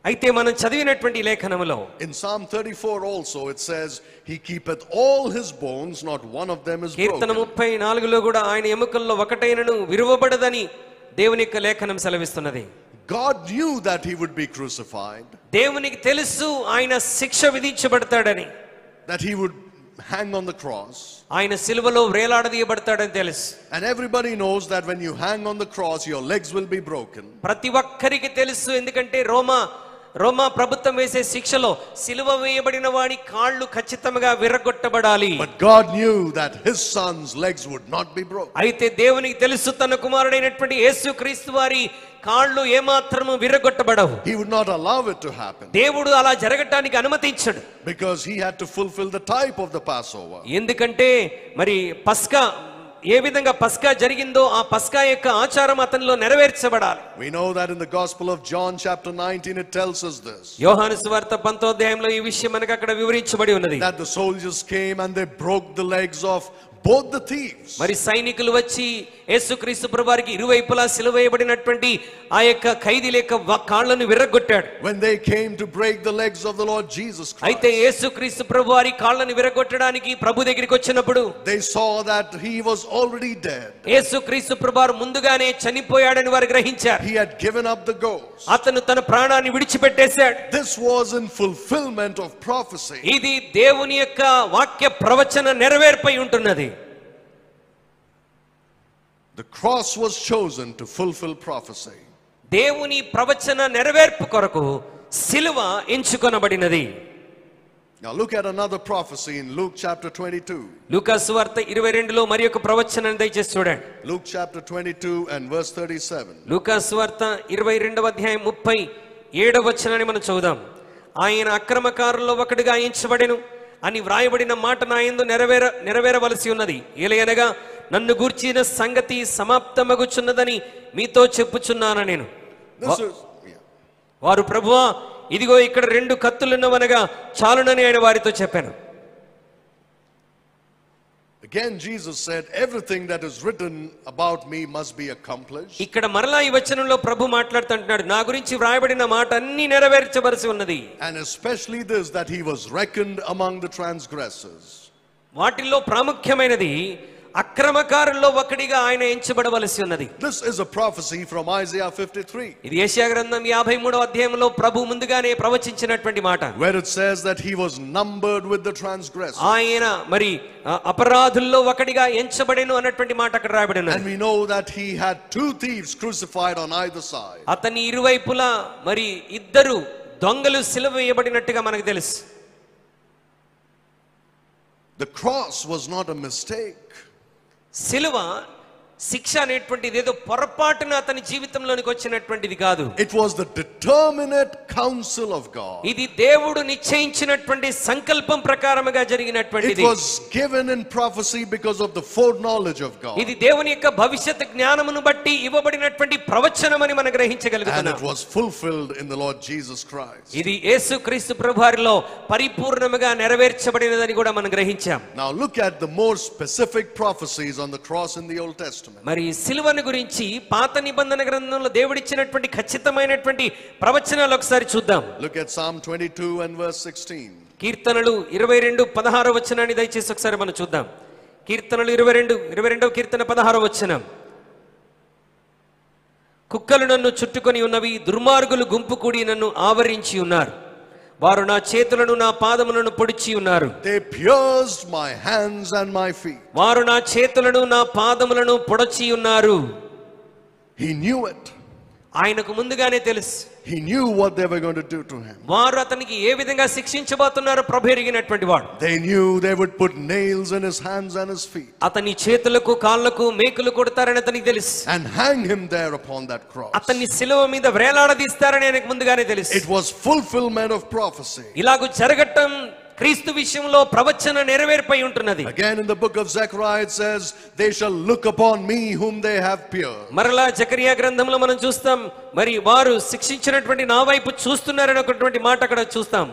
అయితే మనం చదివినటువంటి లేఖనములో in Psalm 34 also it says, he keepeth all his bones, not one of them is Keerthana broken. 34లో కూడా ఆయన ఎముకల్లో ఒకటైనను విరువబడదని దేవుని యొక్క లేఖనం సెలవిస్తున్నది. God knew that he would be crucified, దేవునికి తెలుసు ఆయన శిక్ష విధించబడతాడని, that he would hang on the cross. ఆయన సిలువలో వేలాడదీయబడతాడని తెలుసు. And everybody knows that when you hang on the cross, your legs will be broken. ప్రతి ఒక్కరికి తెలుసు, ఎందుకంటే రోమా ప్రభుత్వం వేసే శిక్షలో సిలువ వేయబడిన వాడి కాళ్ళు ఖచ్చితంగా విరగొట్టబడాలి. But God knew that his son's legs would not be broken. అయితే దేవునికి తెలుసు తన కుమారుడైనటువంటి యేసుక్రీస్తు వారి కాళ్ళు ఏమాత్రము విరగొట్టబడవు. He would not allow it to happen. దేవుడు అలా జరగటానికి అనుమతించడు. Because he had to fulfill the type of the Passover. ఎందుకంటే మరి పస్కా ఏ విధంగా పస్కా జరిగిందో ఆ పస్కా యొక్క ఆచారం అతనిలో నెరవేర్చబడాలి. We know that in the Gospel of John chapter 19 it tells us this. యోహాను సువార్త 19వ అధ్యాయంలో ఈ విషయం మనకు అక్కడ వివరించబడి ఉన్నది. That the soldiers came and they broke the legs of both the thieves. మరి సైనికులు వచ్చి యేసుక్రీస్తు ప్రభువారికి ఇరువైపులా సిలువ వేయబడినటువంటి ఆ యొక్క ఖైదీల యొక్క కాళ్ళను విరగొట్టాడు. When they came to break the legs of the Lord Jesus Christ, అయితే యేసుక్రీస్తు ప్రభువారి కాళ్ళను విరగొట్టడానికి ప్రభు దగ్గరికి వచ్చినప్పుడు they saw that he was already dead. యేసుక్రీస్తు ప్రభువారు ముందుగానే చనిపోయాడని వారు గ్రహించారు. He had given up the ghost. అతను తన ప్రాణాన్ని విడిచిపెట్టేశాడు. This was in fulfillment of prophecy. ఇది దేవుని యొక్క వాక్య ప్రవచన నెరవేర్పై ఉంటున్నది. The cross was chosen to fulfill prophecy. దేవుని ప్రవచన నెరవేర్పు కొరకు సిలువ ఎంచుకొనబడినది. Now look at another prophecy in Luke chapter 22. లూకా సువార్త 22లో మరి ఒక ప్రవచనాన్ని దయచేసి చూడండి. Luke chapter 22 and verse 37. లూకా సువార్త 22వ అధ్యాయం 37వ వచనాన్ని మనం చదువుదాం. ఆయన అక్రమకారుల్లో ఒకటిగా ఎంచబడెను అని వ్రాయబడిన మాట నా యందు నెరవేరవలసి ఉన్నది. ఏలయనగా నన్ను గూర్చిన సంగతి సమాప్తమగుచున్నదని మీతో చెప్పుచున్నాను నేను. వారు ప్రభువా ఇదిగో ఇక్కడ 2 కత్తులున్నవనగా చాలునని ఆయన వారితో చెప్పాను. Again Jesus said, everything that is written about me must be accomplished. ఇక్కడ మరలా ఈ వచనంలో ప్రభు మాట్లాడుతుంటున్నాడు, నా గురించి వ్రాయబడిన మాట అన్ని నెరవేర్చబరసి ఉన్నది. And especially this, that he was reckoned among the transgressors. వాటిల్లో ప్రాముఖ్యమైనది అక్రమకారుల్లో ఒకటిగా ఆయన ఎంచబడవలసి ఉన్నది. This is a prophecy from Isaiah 53. ఇది యెషయా గ్రంథం 53వ అధ్యాయంలో ప్రభు ముందుగానే ప్రవచించినటువంటి మాట. Where it says that he was numbered with the transgressors. ఆయన మరి అపరాధుల్లో ఒకటిగా ఎంచబడెను అన్నటువంటి మాట అక్కడ రాయబడి ఉన్నది. And we know that he had 2 thieves crucified on either side. అతని ఇరువైపులా మరి 2 దొంగలు సిలువ వేయబడినట్టుగా మనకు తెలుసు. The cross was not a mistake. సిలువ శిక్ష అనేటువంటిది ఏదో పొరపాటున అతని జీవితంలోనికి వచ్చినటువంటిది కాదు. It was the determinate counsel of God. ఇది దేవుడు నిశ్చయించినటువంటి సంకల్పం ప్రకారముగా జరిగినటువంటిది. It was given in prophecy because of the foreknowledge of God. ఇది దేవుని యొక్క భవిష్యత్తు జ్ఞానమును బట్టి ఇవ్వబడినటువంటి ప్రవచనమని మనం గ్రహించగలుగుతున్నాం. And it was fulfilled in the Lord Jesus Christ. ఇది యేసుక్రీస్తు ప్రభువారిలో పరిపూర్ణముగా నెరవేర్చబడినదని కూడా మనం గ్రహించాం. Now look at the more specific prophecies on the cross in the Old Testament. మరి సిలువను గురించి పాత నిబంధన గ్రంథంలో దేవుడిచ్చినటువంటి ఖచ్చితమైనటువంటి ప్రవచనాలు ఒకసారి చూద్దాం. Look at Psalm 22 and verse 16. కీర్తనలు 22:16 వచనాన్ని దయచేసి ఒకసారి మనం చూద్దాం. కీర్తనలు 22వ కీర్తన 16వ వచనం. కుక్కలు నన్ను చుట్టుకొని ఉన్నవి, దుర్మార్గులు గుంపు కూడి నన్ను ఆవరించి ఉన్నారు. వారు నా చేతులను నా పాదములను పొడిచి ఉన్నారు. They pierced my hands and my feet. వారు నా చేతులను నా పాదములను పొడిచి ఉన్నారు. He knew it. ఆయనకు ముందుగానే తెలుసు. He knew what they were going to do to him. వారు అతనికి ఏ విధంగా శిక్షించబోతున్నారో ప్రభు ఎరిగినటువంటి వాడు. They knew they would put nails in his hands and his feet. అతని చేతులకు కాళ్ళకు మేకులు కొడతారని అతనికి తెలుసు. And hang him there upon that cross. అతన్ని సిలువ మీద వేలాడదీస్తారని ఆయనకు ముందుగానే తెలుసు. It was fulfillment of prophecy. ఇలాగూ జరగటం క్రీస్తు విషయంలో ప్రవచన నెరవేర్పై ఉంటున్నది. Again in the book of Zechariah it says, they shall look upon me whom they have pierced. మరలా జకరియా గ్రంథంలో మనం చూస్తాం, మరి వారు శిక్షించినటువంటి నా వైపు చూస్తున్నారని ఒకటువంటి మాట అక్కడ చూస్తాం.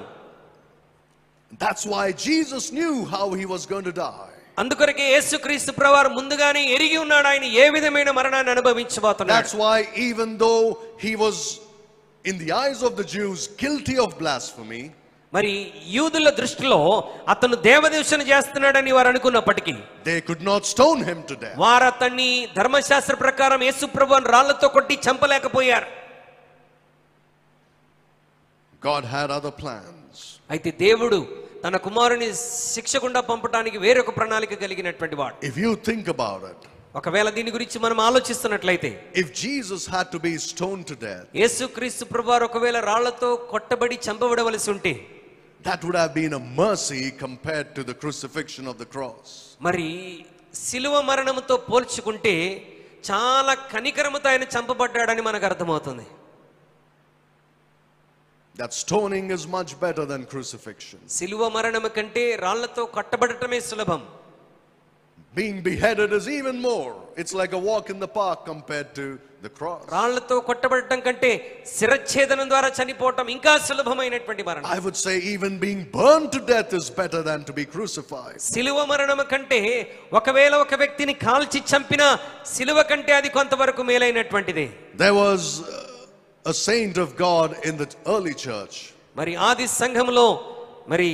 That's why Jesus knew how he was going to die. అందుకొరకే యేసుక్రీస్తు ప్రభువారు ముందుగానే ఎరిగి ఉన్నాడు ఆయన ఏ విధమైన మరణాన్ని అనుభవించబోతున్నాడు. That's why even though he was in the eyes of the Jews guilty of blasphemy, మరి యూదుల దృష్టిలో అతను దేవదూషణ చేస్తున్నాడని వారు అనుకున్నప్పటికీ they could not stone him to death. వారు అతన్ని ధర్మశాస్త్ర ప్రకారం యేసు ప్రభువును రాళ్లతో కొట్టి చంపలేకపోయారు. God had other plans. అయితే దేవుడు తన కుమారుని శిక్షకుండా పంపడానికి వేరొక ప్రణాళిక కలిగినటువంటి వాడు. If you think about it, ఒకవేళ దీని గురించి మనం ఆలోచిస్తున్నట్లయితే, if Jesus had to be stoned to death, యేసుక్రీస్తు ప్రభువారు ఒకవేళ రాళ్లతో కొట్టబడి చంపబడవలసి ఉంటే, that would have been a mercy compared to the crucifixion of the cross. మరి సిలువ మరణముతో పోల్చుకుంటే చాలా కనికరముతో ఆయన చంపబడ్డాడని మనకు అర్థమవుతుంది. That stoning is much better than crucifixion. సిలువ మరణము కంటే రాళ్లతో కొట్టబడటమే సులభం. Being beheaded is even more. It's like a walk in the park compared to the cross. రాళ్లతో కొట్టబడటం కంటే శిరచ్ఛేదనం ద్వారా చనిపోవటం ఇంకా సులభమైనటువంటి మరణం. I would say even being burned to death is better than to be crucified. సిలువ మరణము కంటే ఒకవేళ ఒక వ్యక్తిని కాల్చి చంపినా సిలువ కంటే అది కొంతవరకు మేలైనటువంటిది. There was a saint of God in the early church. మరి ఆది సంఘములో మరి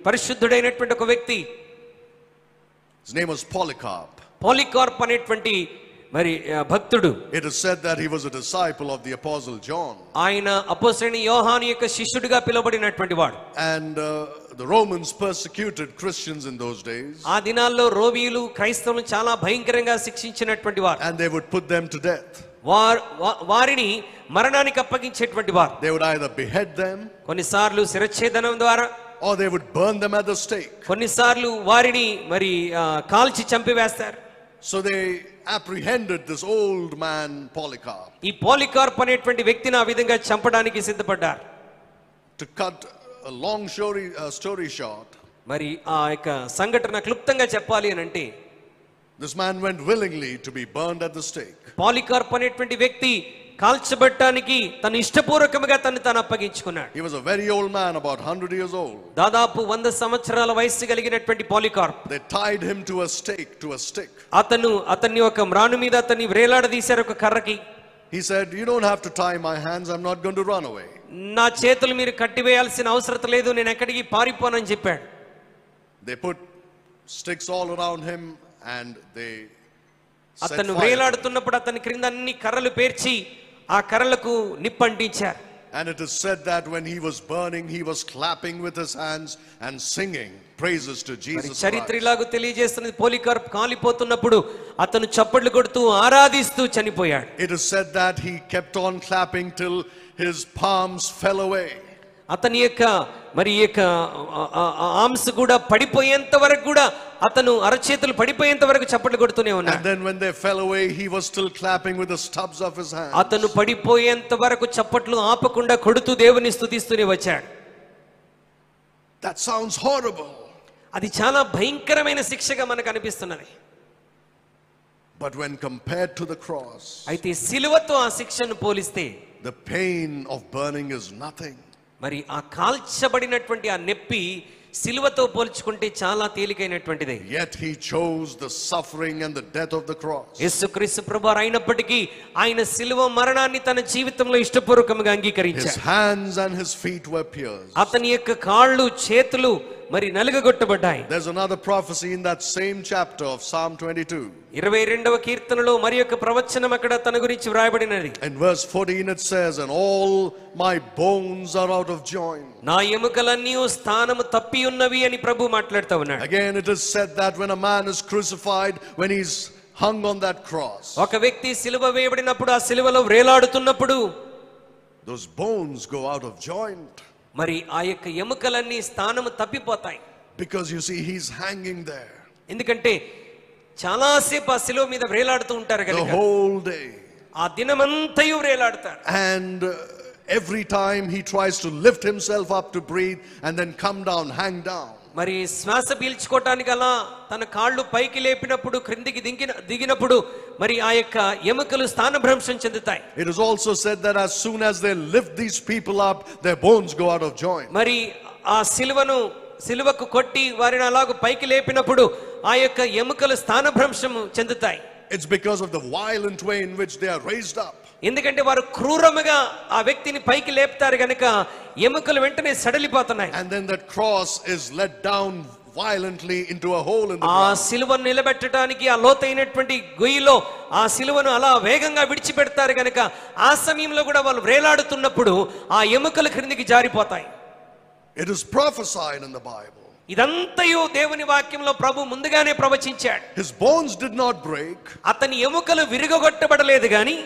పరిశుద్ధుడైనటువంటి ఒక వ్యక్తి, his name was Polycarp. Polycarp అనేటువంటి మరి భక్తుడు. It is said that he was a disciple of the apostle John. ఆయన అపోస్తలుడైన యోహాను యొక్క శిష్యుడిగా పిలువబడినటువంటి వాడు. And the Romans persecuted Christians in those days. ఆ దినాల్లో రోమీయులు క్రైస్తవులను చాలా భయంకరంగా శిక్షించినటువంటి వారు. And they would put them to death. వారిని మరణానికి అప్పగించేటువంటి వారు. They would either behead them, కొన్నిసార్లు శిరచ్ఛేదనం ద్వారా, or they would burn them at the stake. కొన్నిసార్లు వారిని మరి కాల్చి చంపివేస్తారు. So they apprehended this old man Polycarp. ఈ పాలికార్ప్ అనేటువంటి వ్యక్తిని ఆ విధంగా చంపడానికి సిద్ధపడ్డారు. To cut a long story short, మరి ఆ యొక్క సంఘటన క్లుప్తంగా చెప్పాలి అని అంటే, this man went willingly to be burned at the stake. Polycarp అనేటువంటి వ్యక్తి కాల్చబడటానికి తను ఇష్టపూర్వకంగా తను అప్పగించుకున్నాడు. He was a very old man, about 100 years old. దాదాపు 100 సంవత్సరాల వయస్సు కలిగినటువంటి Polycarp. They tied him to a stake, to a stick. అతన్ని ఒక మ్రాను మీద అతన్ని వ్రేలాడదీశారు ఒక కర్రకి. He said, you don't have to tie my hands, I'm not going to run away. నా చేతులు మీరు కట్టివేయాల్సిన అవసరం లేదు, నేను ఎక్కడికి పారిపోనని చెప్పాడు. They put sticks all around him and they అతను వ్రేలాడుతున్నప్పుడు అతని క్రింద అన్ని కర్రలు పేర్చి ఆ కర్రలకు నిప్పంటించారు. And it is said that when he was burning, he was clapping with his hands and singing praises to Jesus Christ. చరిత్ర ఇలాగూ తెలియజేస్తున్నది, పాలికార్ప్ కాలిపోతున్నప్పుడు అతను చప్పట్లు కొడుతూ ఆరాధిస్తూ చనిపోయాడు. It is said that he kept on clapping till his palms fell away. అతని యొక్క మరి యొక్క ఆర్మ్స్ కూడా పడిపోయేంత వరకు కూడా అతను అరచేతులు పడిపోయేంత వరకు చప్పట్లు కొడుతూనే ఉన్నాడు. And then when they fell away, he was still clapping with the stubs of his hands. అతను పడిపోయేంత వరకు చప్పట్లు ఆపకుండా కొడుతూ దేవుని స్తుతిస్తూనే వచ్చాడు. That sounds horrible. అది చాలా భయంకరమైన శిక్షగా మనకు అనిపిస్తున్నది. But when compared to the cross, అయితే సిలువతో ఆ శిక్షను పోలిస్తే the pain of burning is nothing. మరి ఆ కాల్చబడినటువంటి ఆ నొప్పి సిలువతో పోల్చుకుంటే చాలా తేలికైనటువంటిదే. Yet he chose the suffering and the death of the cross. యేసుక్రీస్తు ప్రభువారు అయినప్పటికీ ఆయన సిలువ మరణాన్ని తన జీవితంలో ఇష్టపూర్వకంగా అంగీకరించారు. His hands and his feet were pierced. అతని యొక్క కాళ్ళు చేతులు మరి నలుగగొట్టబడ్డాయి. There's another prophecy in that same chapter of Psalm 22. 22వ కీర్తనలో మరి యొక్క ప్రవచనం అక్కడ తన గురించి వ్రాయబడినది. In verse 14 it says, and all my bones are out of joint. నా ఎముకలన్నీ స్థానము తప్పి ఉన్నవి అని ప్రభు మాట్లాడుతూ ఉన్నాడు. Again it is said that when a man is crucified, when he's hung on that cross, ఒక వ్యక్తి సిలువ వేయబడినప్పుడు ఆ సిలువలో వేలాడుతున్నప్పుడు those bones go out of joint. మరి ఆ యొక్క ఎముకలన్నీ స్థానము తప్పిపోతాయి. Because you see, he's hanging there ఎందుకంటే చాలాసేపు ఆ సిలువ మీద వేలాడుతూ ఉంటారు the కనుక whole day. ఆ దినమంతయు వేలాడతారు. And every time he tries to lift himself up to breathe and then come down, hang down. మరి శ్వాస పీల్చుకోవటానికి అలా తన కాళ్ళు పైకి లేపినప్పుడు క్రిందికి దిగినప్పుడు మరి ఆ యొక్క ఎముకలు స్థానభ్రంశం చెందుతాయి. It is also said that as soon as they lift these people up, their bones go out of joint. మరి ఆ సిలువకు కొట్టి వారిని అలాగ పైకి లేపినప్పుడు ఆ యొక్క ఎముకలు స్థానభ్రంశం చెందుతాయి. It's because of the violent way in which they are raised up. ఎందుకంటే వారు క్రూరముగా ఆ వ్యక్తిని పైకి లేపుతారు గనుక ఎముకలు వెంటనే సడలిపోతున్నాయి. And then that cross is let down violently into a hole in the ఆ ground. సిలువను నిలబెట్టడానికి ఆ లోతైనటువంటి గొయ్యిలో ఆ సిలువను అలా వేగంగా విడిచిపెడతారు గనుక ఆ సమయంలో కూడా వాళ్ళు వేలాడుతున్నప్పుడు ఆ ఎముకలు క్రిందికి జారిపోతాయి. It is prophesied in the Bible. ఇదంతయు దేవుని వాక్యంలో ప్రభు ముందుగానే ప్రవచించాడు. His bones did not break, అతని ఎముకలు విరుగగొట్టబడలేదు గాని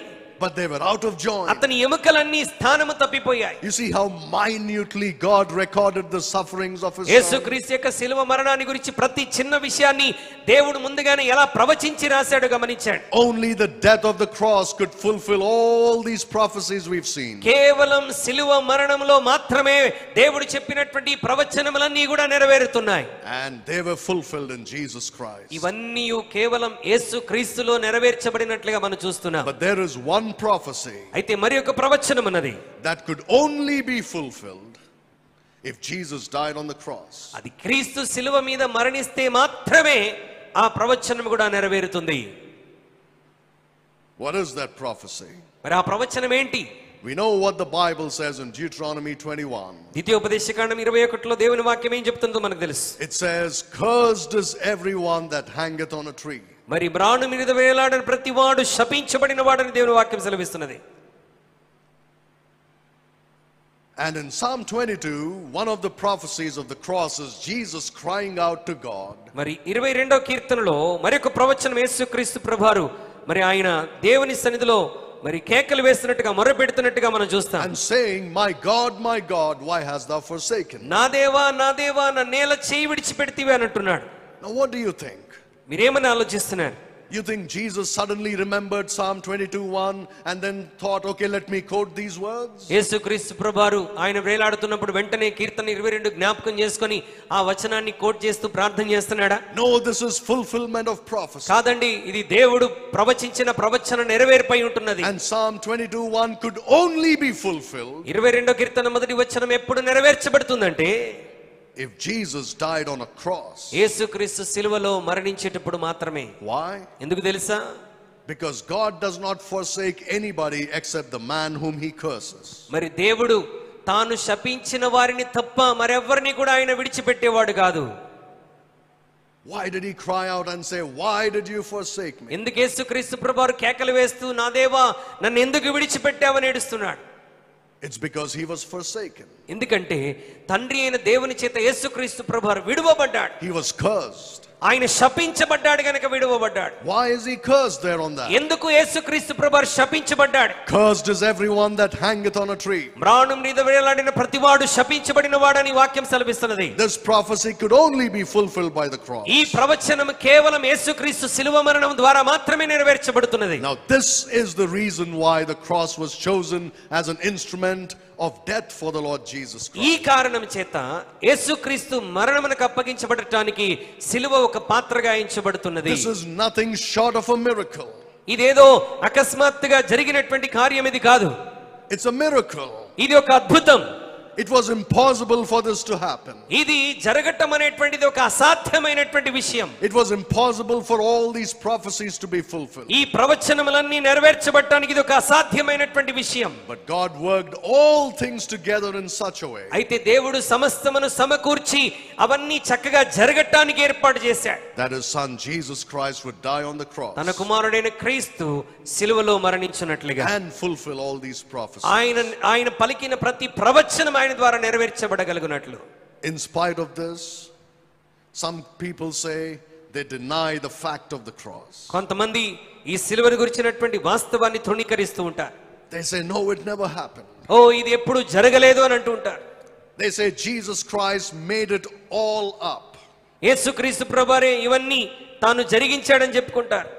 but they were out of joint. అతని ఎముకలన్నీ స్థానము తప్పిపోయాయి. You see how minutely God recorded the sufferings of his son. యేసుక్రీస్తు యొక్క సిలువ మరణాన్ని గురించి ప్రతి చిన్న విషయాన్ని దేవుడు ముందుగానే ఎలా ప్రవచించి రాశాడు గమనించాడు. Only the death of the cross could fulfill all these prophecies we've seen. కేవలం సిలువ మరణంలో మాత్రమే దేవుడు చెప్పినటువంటి ప్రవచనములన్నీ కూడా నెరవేరుతున్నాయి. And they were fulfilled in Jesus Christ. ఇవన్నీ కేవలం యేసుక్రీస్తులో నెరవేర్చబడినట్లుగా మనం చూస్తున్నాం. But there is one prophecy అయితే మరి ఒక ప్రవచనం ఉన్నది. that could only be fulfilled if Jesus died on the cross. అది క్రీస్తు సిలువ మీద మరణిస్తే మాత్రమే ఆ ప్రవచనం కూడా నెరవేరుతుంది. What is that prophecy? మరి ఆ ప్రవచనం ఏంటి? We know what the Bible says in Deuteronomy 21. ద్వితీయోపదేశకాండం 21లో దేవుని వాక్యం ఏం చెప్తుందో మనకు తెలుసు. It says, cursed is everyone that hangeth on a tree. మరి మ్రాను మీద వేలాడని ప్రతివాడు శపించబడిన వాడని దేవుని వాక్యం సెలవిస్తున్నది. And in Psalm 22, one of the prophecies of the cross is Jesus crying out to God. మరి 22వ కీర్తనలో మరొక ప్రవచనం యేసుక్రీస్తు ప్రభువారు మరి ఆయన దేవుని సన్నిధిలో మరి కేకలు వేస్తున్నట్టుగా మొరపెడుతున్నట్టుగా మనం చూస్తాం. And saying, my God, why hast thou forsaken me? నా దేవా నా నేల చేయి విడిచిపెడితివి అని అంటున్నాడు. Now what do you think? మీరేమని ఆలోచిస్తున్నారు? You think Jesus suddenly remembered Psalm 22:1 and then thought, okay, let me quote these words? యేసుక్రీస్తు ప్రభువారు ఆయన వేలాడుతున్నప్పుడు వెంటనే కీర్తన 22 జ్ఞాపకం చేసుకొని ఆ వచనాన్ని కోట్ చేస్తూ ప్రార్థన చేస్తున్నాడా? No, this is fulfillment of prophecy. కాదండి, ఇది దేవుడు ప్రవచించిన ప్రవచన నెరవేర్పై ఉంటున్నది. And Psalm 22:1 could only be fulfilled 22వ కీర్తన మొదటి వచనం ఎప్పుడు నెరవేర్చబడుతుందంటే if Jesus died on a cross. యేసుక్రీస్తు సిలువలో మరణించేటప్పుడు మాత్రమే. Why? ఎందుకు తెలుసా? Because God does not forsake anybody except the man whom he curses. మరి దేవుడు తాను శపించిన వారిని తప్ప మరెవ్వరిని కూడా ఆయన విడిచిపెట్టేవాడు కాదు. Why did he cry out and say, why did you forsake me? ఎందుకు యేసుక్రీస్తు ప్రభువారు కేకలు వేస్తూ నా దేవా నన్ను ఎందుకు విడిచిపెట్టావని ఏడుస్తున్నాడు? It's because he was forsaken. ఎందుకంటే తండ్రి అయిన దేవుని చేత యేసుక్రీస్తు ప్రభువారు విడువబడ్డాడు. He was cursed. ఆయన శపించబడ్డాడు గనుక విడువబడ్డాడు. Why is he cursed there on that? ఎందుకు యేసుక్రీస్తు ప్రభువారు శపించబడ్డాడు? Cursed is everyone that hangeth on a tree. మ్రాణం మీద వేలాడిన ప్రతివాడు శపించబడిన వాడని వాక్యం సెలవిస్తున్నది. This prophecy could only be fulfilled by the cross. ఈ ప్రవచనం కేవలం యేసుక్రీస్తు శిలువ మరణం ద్వారా మాత్రమే నెరవేర్చబడుతున్నది. Now this is the reason why the cross was chosen as an instrument of death for the Lord Jesus Christ. ఈ కారణం చేత యేసుక్రీస్తు మరణమునకు అప్పగించబడటానికి శిలువ ఒక పాత్రగా ఎంచబడుతున్నది. This is nothing short of a miracle. ఇదేదో అకస్మాత్తుగా జరిగినటువంటి కార్యం ఇది కాదు. It's a miracle. ఇది ఒక అద్భుతం. It was impossible for this to happen. ఇది జరగటం అనేటువంటిది ఒక అసాధ్యమైనటువంటి విషయం. It was impossible for all these prophecies to be fulfilled. ఈ ప్రవచనములన్నీ నెరవేర్చబడటానికి ఇది ఒక అసాధ్యమైనటువంటి విషయం. But God worked all things together in such a way. అయితే దేవుడు సమస్తమును సమకూర్చి అవన్నీ చక్కగా జరగటానికి ఏర్పాటు చేశాడు. That his son Jesus Christ would die on the cross. తన కుమారుడైన క్రీస్తు సిలువలో మరణించినట్లుగా And fulfill all these prophecies. ఆయన పలికిన ప్రతి ప్రవచనం ఆయన ద్వారా నెరవేర్చబడగలుగునట్లు. In spite of this, some people say they deny the fact of the cross. కొంతమంది ఈ సిలువను గురించినటువంటి వాస్తవాన్ని తృణీకరిస్తూ ఉంటారు. They say no, it never happened. ఇది ఎప్పుడు జరగలేదు అని అంటూ ఉంటారు. They say Jesus Christ made it all up. యేసుక్రీస్తు ప్రభువారే ఇవన్నీ తాను జరిగించాడని చెప్పుకుంటారు.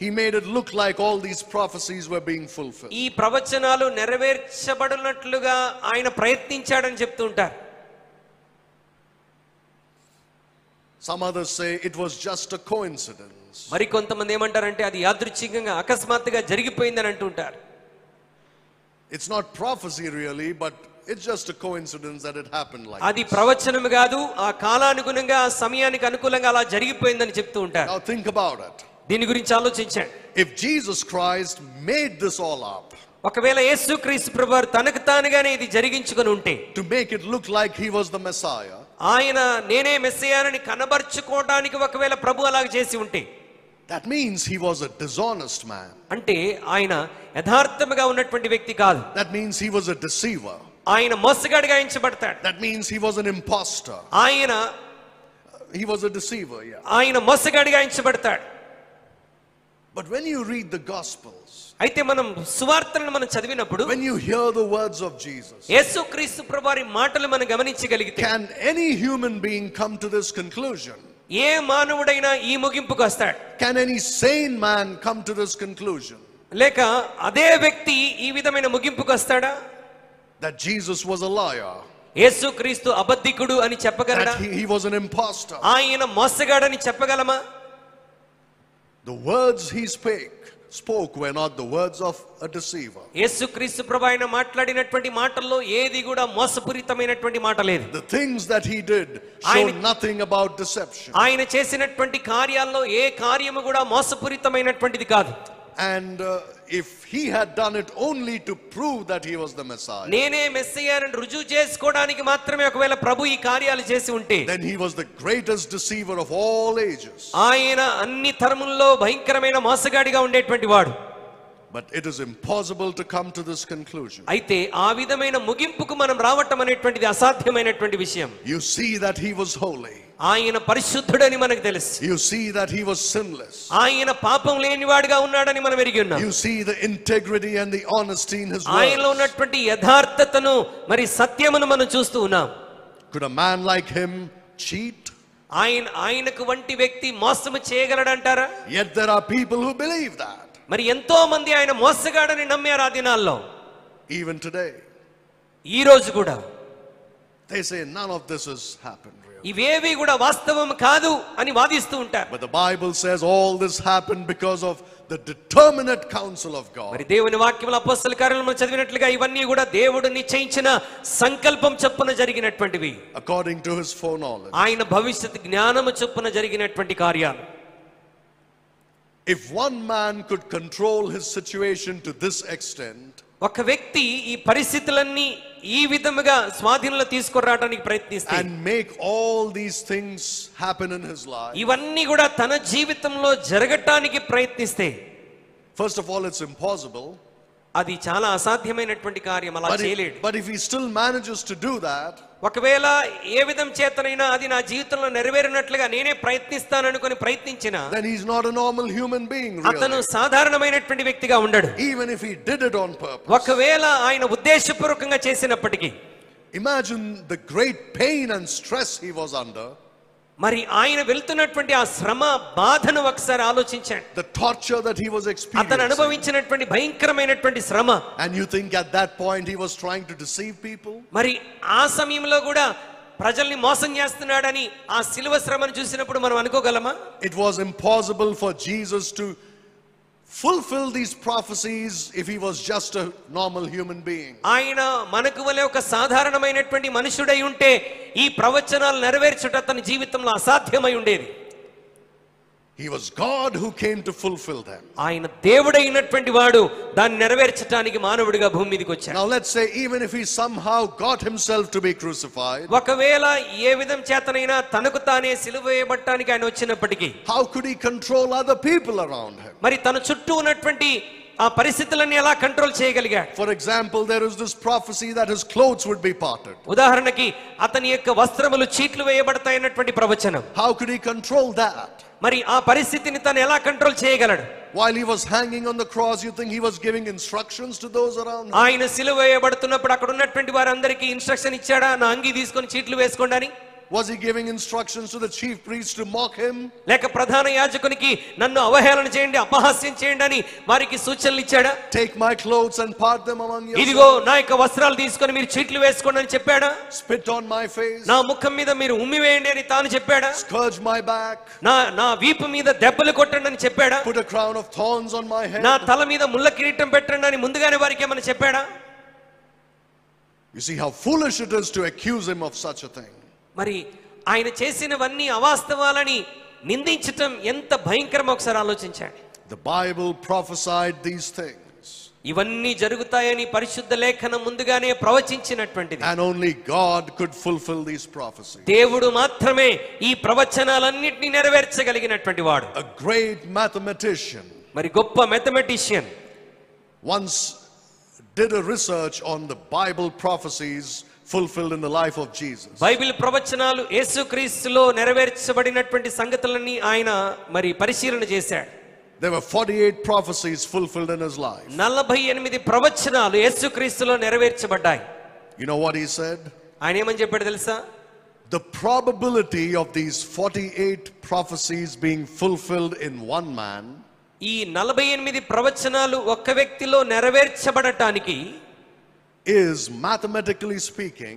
He made it look like all these prophecies were being fulfilled. ఈ ప్రవచనాలు నెరవేర్చబడినట్లుగా ఆయన ప్రయత్నించాడని చెప్తూ ఉంటారు. Some others say it was just a coincidence. మరి కొంతమంది ఏమంటారంటే అది యాదృచ్ఛికంగా అకస్మాత్తుగా జరిగిపోయిందని అంటూ ఉంటారు. It's not prophecy really, but it's just a coincidence that it happened like అది this. ప్రవచనం కాదు, ఆ కాలానుగుణంగా ఆ సమయానికి అనుకూలంగా అలా జరిగిపోయిందని చెప్తూ ఉంటారు. Now think about it. దీని గురించి ఆలోచించండి. If Jesus Christ made this all up, ఒకవేళ యేసుక్రీస్తు ప్రభువారు తనకు తానుగానే ఇది జరిగించుకొని ఉంటే, to make it look like he was the Messiah, ఆయన నేనే మెస్సియానని కనబర్చుకోవడానికి ఒకవేళ ప్రభు అలాగ చేసి ఉంటే, that means he was a dishonest man. అంటే ఆయన యథార్థముగా ఉన్నటువంటి వ్యక్తి కాదు. That means he was a deceiver. ఆయన మోసగాడిగా ఎంచబడతాడు. That means he was an imposter. He was a deceiver, yeah. ఆయన మోసగాడిగా ఎంచబడతాడు. But when you read the Gospels, అయితే మనం సువార్తలను మనం చదివినప్పుడు, when you hear the words of Jesus, యేసుక్రీస్తు ప్రభువారి మాటలు మనం గమనించగలిగితే, can any human being come to this conclusion? ఏ మానవుడైనా ఈ ముగింపుకు వస్తాడు? Can any sane man come to this conclusion? లేక అదే వ్యక్తి ఈ విధమైన ముగింపుకు వస్తాడా? That Jesus was a liar. యేసుక్రీస్తు అబద్ధికుడు అని చెప్పగలడా? That he was an imposter. ఆయన మోసగాడని చెప్పగలమా? The words he spoke were not the words of a deceiver. యేసుక్రీస్తు ప్రభువు ఆయన మాట్లాడినటువంటి మాటల్లో ఏది కూడా మోసపూరితమైనటువంటి మాట లేదు. The things that he did show nothing about deception. ఆయన చేసినటువంటి కార్యాల్లో ఏ కార్యము కూడా మోసపూరితమైనటువంటిది కాదు. And if he had done it only to prove that he was the Messiah, నేనే మెస్సియాని రుజువు చేసుకోవడానికి మాత్రమే ఒకవేళ ప్రభు ఈ కార్యాలు చేసి ఉంటే, then he was the greatest deceiver of all ages. ఆయన అన్ని తరముల్లో భయంకరమైన మోసగాడిగా ఉండేటువంటి వాడు. But it is impossible to come to this conclusion. అయితే ఆ విధమైన ముగింపుకు మనం రావటం అనేటువంటిది అసాధ్యమైనటువంటి విషయం. You see that he was holy. ఆయన పరిశుద్ధుడని మనకు తెలుసు. You see that he was sinless. ఆయన పాపం లేనివాడుగా ఉన్నాడని మనం ఎరిగి ఉన్నాం. You see the integrity and the honesty in his words. ఆయనలో ఉన్నటువంటి యథార్థతను మరి సత్యమును మనం చూస్తూ ఉన్నాం. Could a man like him cheat? ఆయనకు వంటి వ్యక్తి మోసము చేయగలడంటారా? Yet there are people who believe that. మరి ఎంతో మంది ఆయన మోసగాడని నమ్మారు ఆ దినాల్లో. Even today. ఈ రోజు కూడా they say none of this has happened really. ఇవేవి కూడా వాస్తవం కాదు అని వాదిస్తూ ఉంటారు. But the Bible says all this happened because of the determinate counsel of God. మరి దేవుని వాక్యములో అపోస్తలుల కార్యములు మనం చదివినట్లుగా ఇవన్నీ కూడా దేవుడు నిశ్చయించిన సంకల్పం చొప్పున జరిగినటువంటివి. According to his foreknowledge. ఆయన భవిష్యత్ జ్ఞానము చొప్పున జరిగినటువంటి కార్యాలు. If one man could control his situation to this extent, ఒక వ్యక్తి ఈ పరిస్థితులన్నీ ఈ విధముగా స్వాధీనంలో తీసుకురావడానికి ప్రయత్నిస్తే, and make all these things happen in his life, ఇవన్నీ కూడా తన జీవితంలో జరగటానికి ప్రయత్నిస్తే, first of all it's impossible. అది చాలా అసాధ్యమైనటువంటి కార్యం, అలా చేయలేడు. But if he still manages to do that, ఒకవేళ ఏ విధం చేతనైనా అది నా జీవితంలో నెరవేరినట్లుగా నేనే ప్రయత్నిస్తాననుకొని ప్రయత్నించిన, then he's not a normal human being, అతను really. సాధారణమైనటువంటి వ్యక్తిగా ఉండడు. Even if he did it on purpose. ఒకవేళ ఆయన ఉద్దేశపూర్వకంగా చేసినప్పటికీ, imagine the great pain and stress he was under. మరి ఆయన వెళ్తున్నటువంటి ఆ శ్రమ బాధను ఒకసారి ఆలోచించండి. The torture that he was అతను experiencing. అనుభవించినటువంటి భయంకరమైనటువంటి శ్రమ. And you think at that point he was trying to deceive people? మరి ఆ సమయంలో కూడా ప్రజల్ని మోసం చేస్తున్నాడని ఆ శిలువ శ్రమను చూసినప్పుడు మనం అనుకోగలమా? It was impossible for Jesus to fulfill these prophecies if he was just a normal human being. ఆయన మనకు వలె ఒక సాధారణమైనటువంటి మనుషుడై ఉంటే ఈ ప్రవచనాలు నెరవేర్చుట తన జీవితంలో అసాధ్యమై ఉండేది. He was God who came to fulfill them. ఆయన దేవుడైనటువంటి వాడు దాన్ని నెరవేర్చడానికి మానవుడిగా భూమి మీదకి వచ్చాడు. Now let's say even if he somehow got himself to be crucified, ఒకవేళ ఏ విధం చేతనైనా తనకు తానే సిలువ వేయబడటానికి ఆయన వచ్చినప్పటికీ, how could he control other people around him? మరి తన చుట్టూ ఉన్నటువంటి ఆ పరిస్థితులన్నీ ఎలా కంట్రోల్ చేయగలిగాడు? For example, there is this prophecy that his clothes would be parted. ఉదాహరణకి అతని యొక్క వస్త్రములు చీట్లు వేయబడతాయన్నటువంటి ప్రవచనం. How could he control that? మరి ఆ పరిస్థితిని తను ఎలా కంట్రోల్ చేయగలడు? While he was hanging on the cross, you think he was giving instructions to those around him? ఆయన సిలువ వేయబడుతున్నప్పుడు అక్కడ ఉన్నటువంటి వారందరికీ ఇన్స్ట్రక్షన్ ఇచ్చాడా, నా అంగీ తీసుకొని చీట్లు వేసుకోండి అని? Was he giving instructions to the chief priest to mock him? లేక ప్రధాన యాజకునికి నన్ను అవహేళన చేయండి, అపహాస్యం చేయండి అని వారికి సూచనలు ఇచ్చాడా? Take my clothes and part them among yourselves. ఇదిగో నా యొక్క వస్త్రాలు తీసుకొని మీరు చీట్లు వేసుకోండి అని చెప్పాడా? Spit on my face. నా ముఖం మీద మీరు ఉమ్మి వేయండి అని తాను చెప్పాడా? Scourge my back. నా వీపు మీద దెబ్బలు కొట్టండి అని చెప్పాడా? Put a crown of thorns on my head. నా తల మీద ముళ్ళ కిరీటం పెట్టండి అని ముందుగానే వారికి ఏమని చెప్పాడా? You see how foolish it is to accuse him of such a thing. మరి ఆయన చేసినవన్నీ అవాస్తవాలని నిందించటం ఎంత భయంకరమో ఒకసారి ఆలోచించండి. The Bible prophesied these things. ఇవన్నీ జరుగుతాయని పరిశుద్ధ లేఖనం ముందుగానే ప్రవచించినటువంటిది. And only God could fulfill these prophecies. దేవుడు మాత్రమే ఈ ప్రవచనాలన్నిటిని నెరవేర్చగలిగినటువంటి వాడు. A great mathematician మరి గొప్ప mathematician once did a research on the Bible prophecies fulfilled in the life of Jesus. Bible ప్రవచనాలు యేసుక్రీస్తులో నెరవేర్చబడినటువంటి సంగతులన్నీ ఆయన మరి పరిశీలన చేశాడు. There were 48 prophecies fulfilled in his life. 48 ప్రవచనాలు యేసుక్రీస్తులో నెరవేర్చబడ్డాయి. You know what he said? ఆయన ఏమని చెప్పాడు తెలుసా? The probability of these 48 prophecies being fulfilled in one man ఈ 48 ప్రవచనాలు ఒక్క వ్యక్తిలో నెరవేర్చబడటానికి is, mathematically speaking,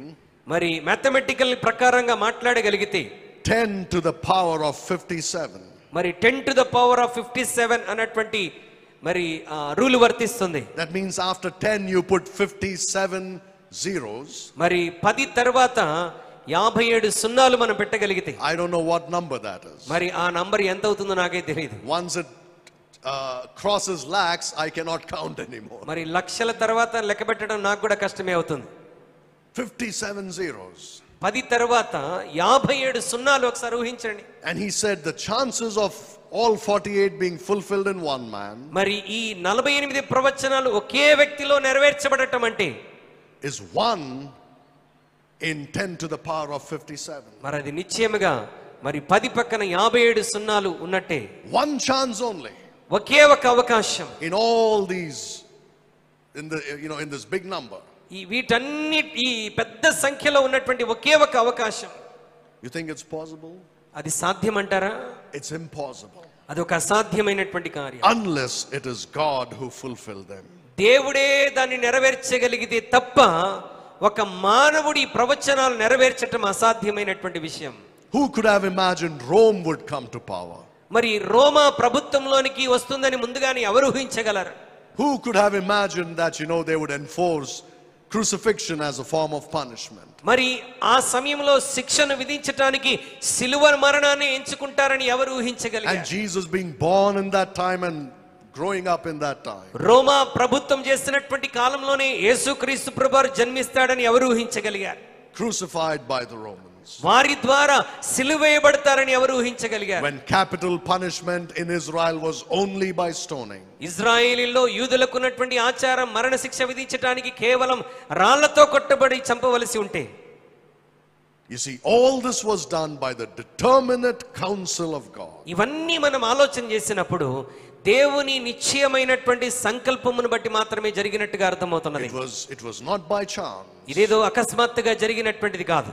మరి మ్యాథమెటికల్ ప్రకారంగా మాట్లాడగలిగితే 10 to the power of 57. మరి 10 to the power of 57 అన్నటువంటి మరి రూల్ వర్తిస్తుంది. That means after 10 you put 57 zeros. మరి 10 తర్వాత 57 సున్నాలు మనం పెట్టగలిగితే, I don't know what number that is. మరి ఆ నంబర్ ఎంత అవుతుందో నాకే తెలియదు. Once it crosses lakhs, I cannot count anymore. మరి లక్షల తర్వాత లెక్క పెట్టడం నాకు కూడా కష్టమే అవుతుంది. 57 zeros. 10 తర్వాత 57 సున్నాలు ఒకసారి ఊహించండి. And he said the chances of all 48 being fulfilled in one man మరి ఈ 48 ప్రవచనాలు ఒకే వ్యక్తిలో నెరవేర్చబడటం అంటే is 1 in 10 to the power of 57. మరి అది నిశ్చయముగా మరి 10 పక్కన 57 సున్నాలు ఉన్నట్టే. One chance only. ఒకే ఒక అవకాశం In all these, in this big number. ఈ వీటన్నిటి ఈ పెద్ద సంఖ్యలో ఉన్నటువంటి ఒకే ఒక అవకాశం. You think it's possible? అది సాధ్యమంటారా? It's impossible. అది ఒక అసాధ్యమైనటువంటి కార్యం. Unless it is God who fulfilled them. దేవుడే దాన్ని నెరవేర్చగలిగితే తప్ప ఒక మానవుడి ప్రవచనాలు నెరవేర్చటం అసాధ్యమైనటువంటి విషయం. Who could have imagined Rome would come to power? మరి రోమా ప్రభుత్వంలోనికి వస్తుందని ముందుగానే ఎవరు ఊహించగలరు? Who could have imagined that they would enforce crucifixion as a form of punishment? మరి ఆ సమయంలో శిక్షను విధించడానికి సిలువ మరణాన్ని ఎంచుకుంటారని ఎవరు ఊహించగలిగారు? And Jesus being born in that time and growing up in that time. రోమా ప్రభుత్వం చేస్తున్నటువంటి కాలంలోనే యేసుక్రీస్తు ప్రభువారు జన్మిస్తాడని ఎవరు ఊహించగలిగారు? Crucified by the Romans. వారి ద్వారా సిలువేయబడతారని ఎవరు ఊహించగలిగారు? When capital punishment in Israel was only by stoning. ఇజ్రాయేలీలో యూదులకు ఉన్నటువంటి ఆచారం మరణ శిక్ష విధించడానికి కేవలం రాళ్లతో కొట్టబడి చంపవలసి ఉంటే, You see, all this was done by the determinate counsel of God. ఇవన్నీ మనం ఆలోచన చేసినప్పుడు దేవుని నిశ్చయమైనటువంటి సంకల్పమును బట్టి మాత్రమే జరిగినట్టుగా అర్థమవుతున్నది. It was not by chance. ఇదేదో అకస్మాత్తుగా జరిగినటువంటిది కాదు.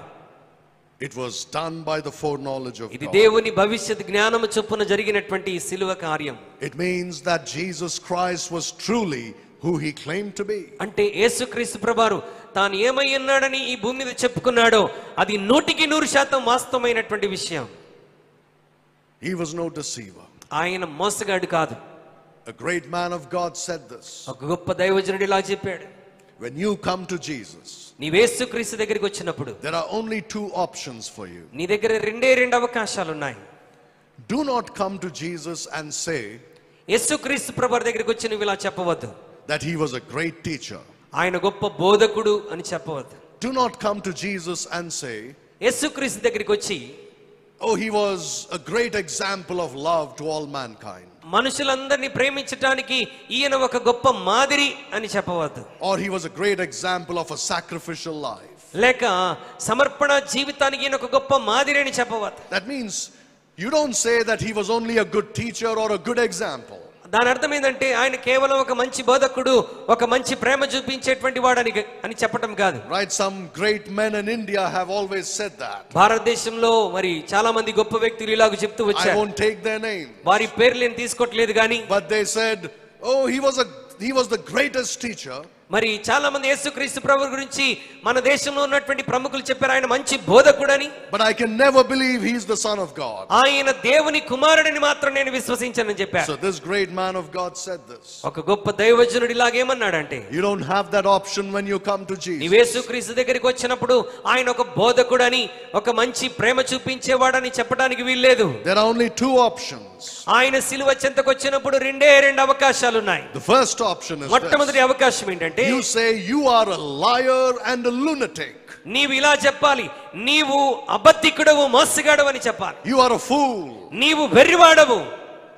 It was done by the foreknowledge of God. ఇది దేవుని భవిష్యత్ జ్ఞానము చొప్పున జరిగినటువంటి సిలువ కార్యం. It means that Jesus Christ was truly who he claimed to be. అంటే యేసుక్రీస్తు ప్రభువారు తాను ఏమై ఉన్నాడని ఈ భూమి మీద చెప్పుకున్నాడో అది 100% వాస్తవమైనటువంటి విషయం. He was no deceiver. ఆయన మోసగాడు కాదు. A great man of God said this. ఒక గొప్ప దైవజనుడు ఇలా చెప్పాడు, When you come to Jesus, నీవు యేసుక్రీస్తు దగ్గరికి వచ్చినప్పుడు there are only two options for you. నీ దగ్గర రెండు అవకాశాలు ఉన్నాయి. Do not come to Jesus and say యేసుక్రీస్తు ప్రభువారి దగ్గరికి వచ్చి నువ్వు ఇలా చెప్పవద్దు, that he was a great teacher. ఆయన గొప్ప బోధకుడు అని చెప్పవద్దు. Do not come to Jesus and say, యేసుక్రీస్తు దగ్గరికి వచ్చి, oh, he was a great example of love to all mankind. మనుషులందరినీ ప్రేమించడానికి ఈయన ఒక గొప్ప మాదిరి అని చెప్పవద్దు. Or he was a great example of a sacrificial life. లేక సమర్పణ జీవితానికి ఈయన ఒక గొప్ప మాదిరి అని చెప్పవద్దు. That means you don't say that he was only a good teacher or a good example. దాని అర్థం ఏంటంటే ఆయన కేవలం ఒక మంచి బోధకుడు, ఒక మంచి ప్రేమ చూపించేటువంటి వాడని అని చెప్పటం కాదు. Right, some great men in India have always said that. భారతదేశంలో మరి చాలా మంది గొప్ప వ్యక్తులు ఇలాగ చెప్తూ I వచ్చారు. won't take their name. వారి పేర్లు నేను తీసుకోవట్లేదు కానీ, But they said, oh, he was the greatest teacher. మరి చాలా మంది యేసుక్రీస్తు ప్రభువు గురించి మన దేశంలో ఉన్నటువంటి ప్రముఖులు చెప్పారు ఆయన మంచి బోధకుడని. But I can never believe he is the son of God. ఆయన దేవుని కుమారుడని మాత్రం నేను విశ్వసించనని చెప్పారు. So this great man of God said this. ఒక గొప్ప దైవజనుడు ఇలాగేమన్నాడంటే, You don't have that option when you come to Jesus. నీవు యేసుక్రీస్తు దగ్గరికి వచ్చినప్పుడు ఆయన ఒక బోధకుడని, ఒక మంచి ప్రేమ చూపించేవాడని చెప్పడానికి వీల్లేదు. There are only two options. ఆయన సిలువ చెంతకు వచ్చినప్పుడు రెండు అవకాశాలు ఉన్నాయి. The first option is మొట్టమొదటి this. అవకాశం ఏంటంటే, You say you are a liar and a lunatic. నీవు ఇలా చెప్పాలి, నీవు అబద్ధికుడవు, మోసగాడవు అని చెప్పాలి. You are a fool. నీవు వెర్రివాడవు,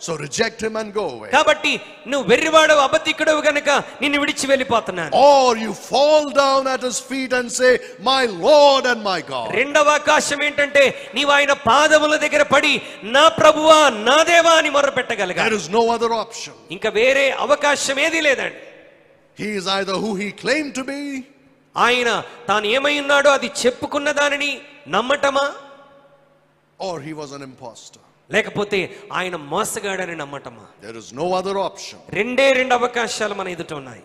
So reject him and go away. కాబట్టి నువ్వు వెర్రివాడవు, అబద్ధికుడవు గనుక నిన్ను విడిచి వెళ్ళిపోతున్నాను. Or you fall down at his feet and say, my Lord and my God. రెండవ అవకాశం ఏంటంటే నీవు ఆయన పాదముల దగ్గర పడి నా ప్రభువా నా దేవా అని మొరపెట్టగలగాలి. There is no other option. ఇంకా వేరే అవకాశం ఏదీ లేదండి. He is either who he claimed to be, ఆయన తాను ఏమై ఉన్నాడో అది చెప్పుకున్న దానిని నమ్మటమా, or he was an imposter. లేకపోతే ఆయన మోసగాడని నమ్మటమా. There is no other option. రెండు అవకాశాలు మన ఎదుట ఉన్నాయి.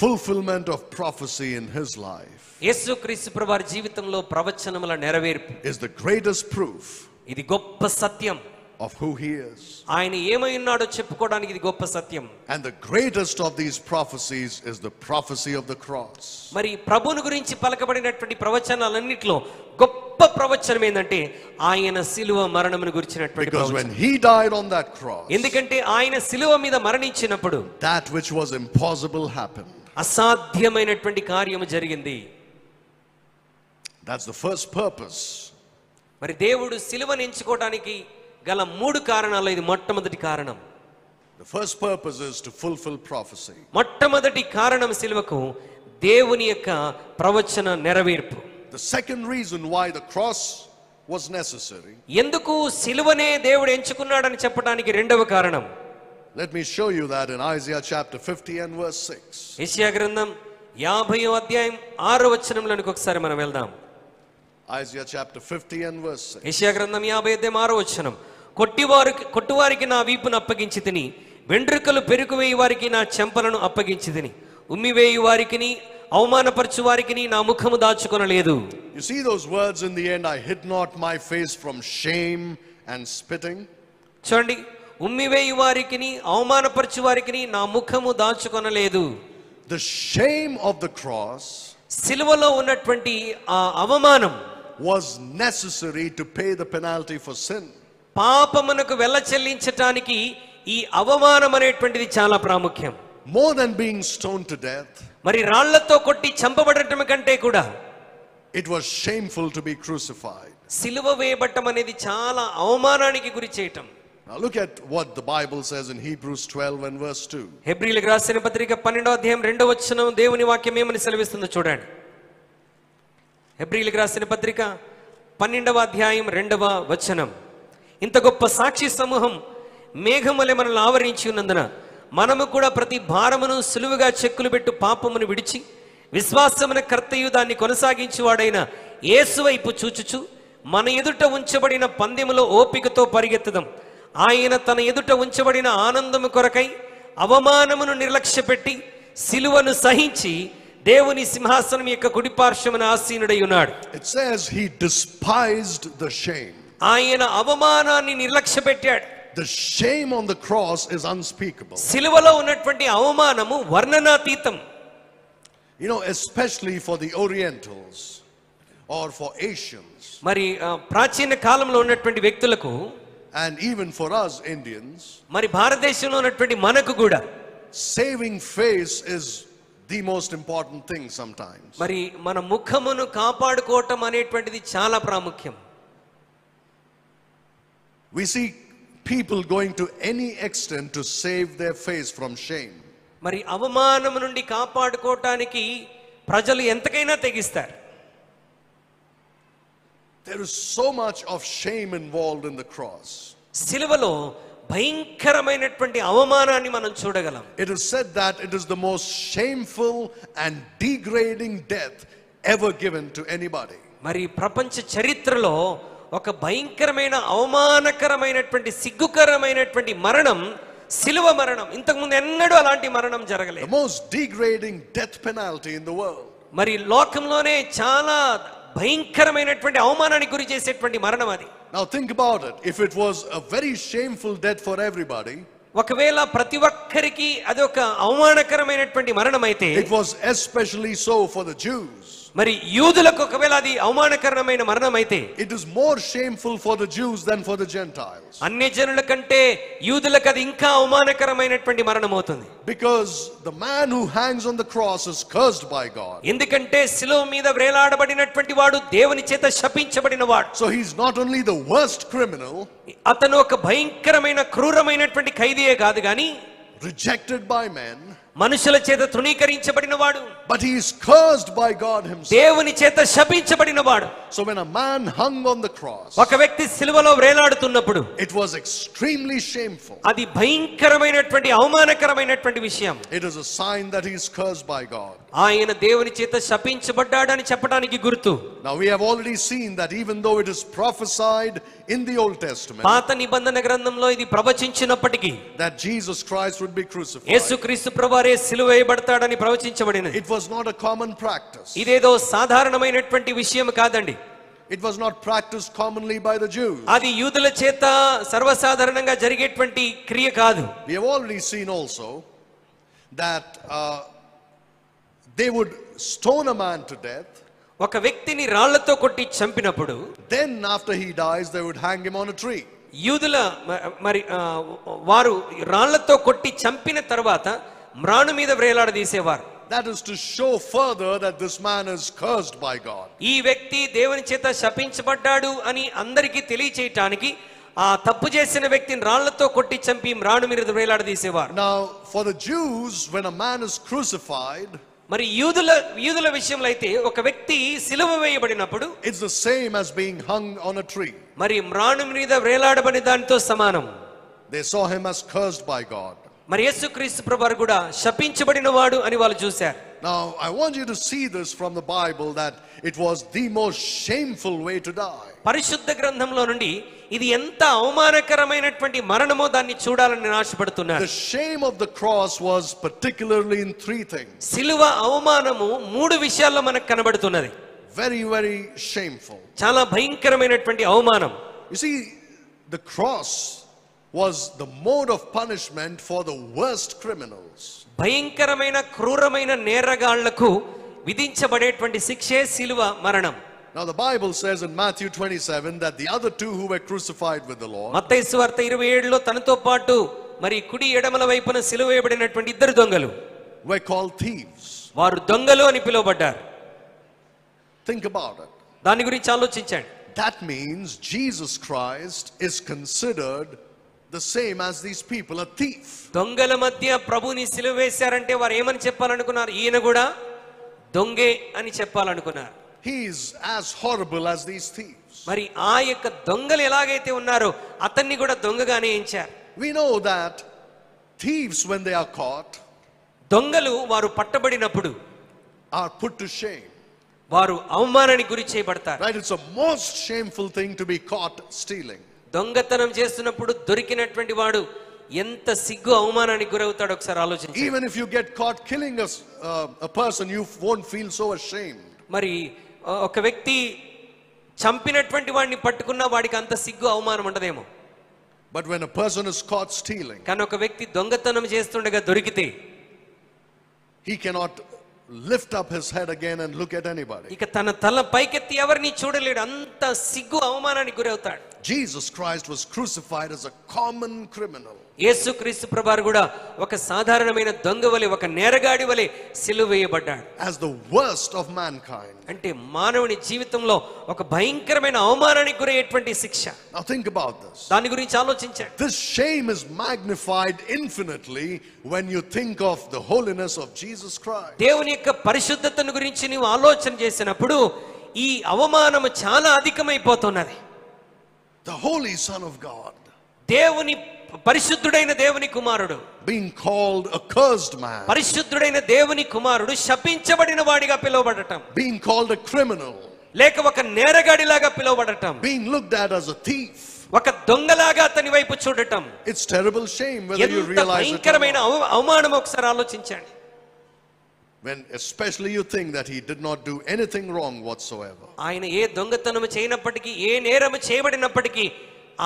Fulfillment of prophecy in his life యేసుక్రీస్తు ప్రభువారి జీవితంలో ప్రవచనముల నెరవేర్పు is the greatest proof ఇది గొప్ప సత్యం. of who he is. ఆయన ఏమై ఉన్నాడో చెప్పుకోవడానికి ఇది గొప్ప సత్యం. And the greatest of these prophecies is the prophecy of the cross. మరి ప్రభువుని గురించి పలకబడినటువంటి ప్రవచనాలన్నిటిలో గొప్ప ప్రవచనం ఏంటంటే ఆయన సిలువ మరణమును గురించినటువంటి Because when ప్రవచనం. he died on that cross, ఎందుకంటే ఆయన సిలువ మీద మరణించినప్పుడు that which was impossible happened. అసాధ్యమైనటువంటి కార్యము జరిగింది. That's the first purpose. మరి దేవుడు సిలువను ఎంచుకోవడానికి గల 3 కారణాలు. ఇది మొట్టమొదటి కారణం. The first purpose is to fulfill prophecy. మొట్టమొదటి కారణం సిలువకు దేవుని యొక్క ప్రవచన నెరవేర్పు. The second reason why the cross was necessary, ఎందుకు సిలువనే దేవుడు ఎంచుకున్నాడని చెప్పడానికి రెండవ కారణం. let me show you that in Isaiah chapter 50 and verse 6. యెషయా గ్రంథం 50వ అధ్యాయం 6వ వచనంలోనికి ఒకసారి మనం వెళ్దాం. Isaiah chapter 50 and verse 6. యెషయా గ్రంథం 50 అధ్యాయం 6వ వచనం. కొట్టువారికి నా వీపును అప్పగించి తిని, వెంట్రుకలు పెరుకువేయి వారికి నా చెంపలను అప్పగించి తిని, ఉమ్మివేయి వారికి అవమానపరచు వారికి నా ముఖము దాచుకొనలేదు. You see those words in the end, I hid not my face from shame and spitting. చూడండి, ఉమ్మివేయి వారికి అవమానపరచు వారికి నా ముఖము దాచుకొనలేదు. The shame of the cross సిలువలో ఉన్నటువంటి ఆ అవమానం was necessary to pay the penalty for sin. పాపమునకు వెల చెల్లించటానికి ఈ అవమానం అనేటువంటిది చాలా ప్రాముఖ్యం. More than being stoned to death, మరి రాళ్లతో కొట్టి చంపబడటం కంటే కూడా It was shameful to be crucified. సిలువ వేయబట్టం అనేది చాలా అవమానానికి గురి చేయటం. Now look at what the Bible says in Hebrews 12 and verse 2. హెబ్రీయులకు రాసిన పత్రిక 12వ అధ్యాయం 2వ వచనం దేవుని వాక్యం ఏమని సెలవిస్తుందో చూడండి. హెబ్రీయులకు రాసిన పత్రిక 12వ అధ్యాయం 2వ వచనం. ఇంత గొప్ప సాక్షి సమూహం మేఘములే మనల్ని ఆవరించి ఉన్నందున మనము కూడా ప్రతి భారమును సులువుగా చెక్కులు పెట్టు పాపమును విడిచి విశ్వాసమున కర్తయు దాన్ని కొనసాగించువాడైన యేసు వైపు చూచుచు మన ఎదుట ఉంచబడిన పందెములో ఓపికతో పరిగెత్తుదాం. ఆయన తన ఎదుట ఉంచబడిన ఆనందము కొరకై అవమానమును నిర్లక్ష్యపెట్టి సిలువను సహించి దేవుని సింహాసనం యొక్క కుడి పార్శ్వమున ఆసీనుడై ఉన్నాడు. It says he despised the shame. ఆయన అవమానాన్ని నిర్లక్ష్యపెట్టాడు. The shame on the cross is unspeakable. సిలువలో ఉన్నటువంటి అవమానము వర్ణనాతీతం. You know, especially for the Orientals or for Asians. మరి ప్రాచీన కాలంలో ఉన్నటువంటి వ్యక్తులకు and even for us Indians, మరి భారతదేశంలో ఉన్నటువంటి మనకు కూడా saving face is the most important thing sometimes. మరి మన ముఖమును కాపాడుకోవటం అనేటువంటిది చాలా ప్రాముఖ్యం. We see people going to any extent to save their face from shame. మరి అవమానము నుండి కాపాడుకోవటానికి ప్రజలు ఎంతకైనా తెగిస్తారు. There is so much of shame involved in the cross. సిలువలో భయంకరమైనటువంటి అవమానాన్ని మనం చూడగలం. It is said that it is the most shameful and degrading death ever given to anybody. మరి ప్రపంచ చరిత్రలో ఒక భయంకరమైన అవమానకరమైనటువంటి సిగ్గుకరమైనటువంటి మరణం సిలువ మరణం. ఇంతకు ముందు ఎన్నడూ అలాంటి మరణం జరగలేదు. The most degrading death penalty in the world. మరి లోకంలోనే చాలా భయంకరమైనటువంటి అవమానానికి గురి చేసేటువంటి మరణం అది. Now think about it. If it was a very shameful death for everybody, ఒకవేళ ప్రతి ఒక్కరికి అది ఒక అవమానకరమైనటువంటి మరణం అయితే, it was especially so for the Jews. మరి యూదులకు ఒకవేళ అది అవమానకరమైన మరణం అయితే, it is more shameful for the Jews than for the Gentiles. అన్యజనుల కంటే యూదులకు అది ఇంకా అవమానకరమైనటువంటి మరణం అవుతుంది. Because the man who hangs on the cross is cursed by God. ఎందుకంటే శిలువ మీద వేలాడబడినటువంటి వాడు దేవుని చేత శపించబడిన వాడు. So he's not only the worst criminal, అతను ఒక భయంకరమైన క్రూరమైనటువంటి ఖైదీయే కాదు గాని rejected by men, మనుషుల చేత తృణీకరించబడిన వాడు, but he is cursed by God himself. దేవుని చేత శపించబడిన వాడు. So when a man hung on the cross, ఒక వ్యక్తి సిలువలో వేలాడుతున్నప్పుడు it was extremely shameful. అది భయంకరమైనటువంటి అవమానకరమైనటువంటి విషయం. It is a sign that he is cursed by God. ఆయన దేవుని చేత శపించబడ్డాడని చెప్పడానికి గుర్తు. Now we have already seen that even though it is prophesied in the Old Testament పాత నిబంధన గ్రంథంలో ఇది ప్రవచించినప్పటికీ that Jesus Christ would be crucified, యేసుక్రీస్తు ప్రభువారే సిలువ వేయబడతాడని ప్రవచించబడినది. it was not a common practice. ఇదేదో సాధారణమైనటువంటి విషయం కాదండి. It was not practiced commonly by the Jews. అది యూదుల చేత సర్వసాధారణంగా జరిగేటువంటి క్రియ కాదు. We have already seen also that they would stone a man to death. ఒక వ్యక్తిని రాళ్లతో కొట్టి చంపినప్పుడు Then after he dies they would hang him on a tree. యూదుల మరి వారు రాళ్లతో కొట్టి చంపిన తర్వాత మ్రాను మీద వ్రేలాడదీసేవారు. That is to show further that this man is cursed by God. ఈ వ్యక్తి దేవుని చేత శపించబడ్డాడు అని అందరికీ తెలియచేయటానికి ఆ తప్పు చేసిన వ్యక్తిని రాళ్లతో కొట్టి చంపి మ్రాను మీద వ్రేలాడదీసేవారు. Now for the Jews, when a man is crucified, మరి యూదుల విషయంలో అయితే ఒక వ్యక్తి సిలువ వేయబడినప్పుడు it's the same as being hung on a tree. మరి మ్రాను మీద వ్రేలాడబడిన దానితో సమానం. They saw him as cursed by God. మరి యేసుక్రీస్తు ప్రభువారు కూడా శపించబడిన వాడు అని వాళ్ళు చూశారు. Now I want you to see this from the Bible that it was the most shameful way to die. పరిశుద్ధ గ్రంథంలో నుండి ఇది ఎంత అవమానకరమైనటువంటి మరణమో దాన్ని చూడాలని నేను ఆశపడుతున్నాను. The shame of the cross was particularly in three things. సిలువ అవమానము మూడు విషయాల్లో మనకు కనబడుతున్నది. Very, very shameful. చాలా భయంకరమైనటువంటి అవమానం. You see, the cross was the mode of punishment for the worst criminals. భయంకరమైన క్రూరమైన నేరగాళ్లకు విధించబడేటువంటి శిక్షే సిలువ మరణం. Now the Bible says in Matthew 27 that the other two who were crucified with the Lord, మత్తయి సువార్త 27లో తనతో పాటు మరి కుడి ఎడమల వైపున సిలువ వేయబడినటువంటి ఇద్దరు దొంగలు were called thieves. వారు దొంగలు అని పిలువబడ్డారు. Think about it. దాని గురించి ఆలోచించండి. That means Jesus Christ is considered the same as these people, a thief. దొంగల మధ్య ప్రభుని సిలువ వేశారంటే వారు ఏమని చెప్పాలనుకున్నారు? ఈయన కూడా దొంగే అని చెప్పాలనుకున్నారు. He is as horrible as these thieves. మరి ఆ యొక్క దొంగలు ఎలాగైతే ఉన్నారో అతన్ని కూడా దొంగగానే ఎంచారు. We know that thieves, when they are caught, దొంగలు వారు పట్టబడినప్పుడు are put to shame. వారు అవమానానికి గురి చేయబడతారు. Right? It's a most shameful thing to be caught stealing. దొంగతనం చేస్తున్నప్పుడు దొరికినటువంటి వాడు ఎంత సిగ్గు అవమానానికి గురవుతాడో ఒకసారి ఆలోచించండి. Even if you get caught killing a person, you won't feel so ashamed. మరి ఒక వ్యక్తి చంపినటువంటి వాడిని పట్టుకున్నా వాడికి అంత సిగ్గు అవమానం ఉండదేమో. But when a person is caught stealing, కానీ ఒక వ్యక్తి దొంగతనం చేస్తుండగా దొరికితే he cannot lift up his head again and look at anybody. ఇక తన తల పైకెత్తి ఎవరిని చూడలేడు, అంత సిగ్గు అవమానానికి గురవుతాడు. Jesus Christ was crucified as a common criminal. యేసుక్రీస్తు ప్రభువారు కూడా ఒక సాధారణమైన దొంగ వలె, ఒక నేరగాడి వలె సిలువ వేయబడ్డాడు. As the worst of mankind. అంటే మానవుని జీవితంలో ఒక భయంకరమైన అవమానానికి గురయ్యేటువంటి శిక్ష. Now think about this. దాని గురించి ఆలోచించండి. This shame is magnified infinitely when you think of the holiness of Jesus Christ. దేవుని యొక్క పరిశుద్ధతను గురించి నీవు ఆలోచన చేసినప్పుడు ఈ అవమానము చాలా అధికమైపోతున్నది. The holy Son of God, దేవుని పరిశుద్ధుడైన దేవుని కుమారుడు, being called a cursed man, పరిశుద్ధుడైన దేవుని కుమారుడు శపించబడిన వాడిగా పిలువబడటం, being called a criminal, లేక ఒక నేరగాడిలాగా పిలువబడటం, being looked at as a thief. ఒక దొంగలాగా అతని వైపు చూడటం, It's terrible shame whether you ఎంత realize it or భయంకరమైన not. అవమానం ఒకసారి ఆలోచించండి. When especially you think that he did not do anything wrong whatsoever. ఆయన ఏ దొంగతనము చేయనప్పటికీ, ఏ నేరము చేయబడినప్పటికీ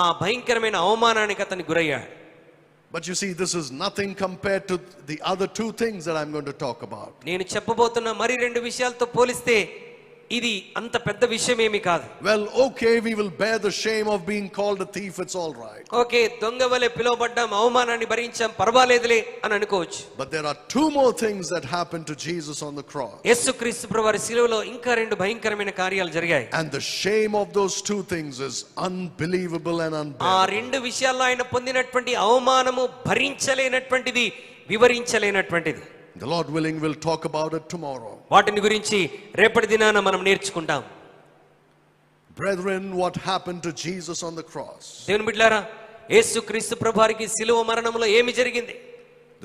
ఆ భయంకరమైన అవమానానికి అతను గురయ్యాడు. But you see, this is nothing compared to the other two things that I'm going to talk about. నేను చెప్పబోతున్న మరి రెండు విషయాలతో పోలిస్తే ఇది అంత పెద్ద విషయమేమి కాదు. Well, okay, we will bear the shame of being called a thief, it's all right. Okay, దొంగ వలె పిలువబడ్డాం, అవమానాన్ని భరించాం, పర్వాలేదులే అని అనుకోవచ్చు. But there are two more things that happened to Jesus on the cross. యేసుక్రీస్తు ప్రభువారి శిలువలో ఇంకా రెండు భయంకరమైన కార్యాలు జరిగాయి. And the shame of those two things is unbelievable and ఆ unbearable. రెండు విషయాల్లో ఆయన పొందినటువంటి అవమానము భరించలేనటువంటిది, వివరించలేనటువంటిది. The Lord willing, we'll talk about it tomorrow. వాటిని గురించి రేపటి దినాన మనం నేర్చుకుంటాం. Brethren, what happened to Jesus on the cross? దేవుని బిడ్డలారా, యేసుక్రీస్తు ప్రభువారికి శిలువ మరణంలో ఏమి జరిగింది?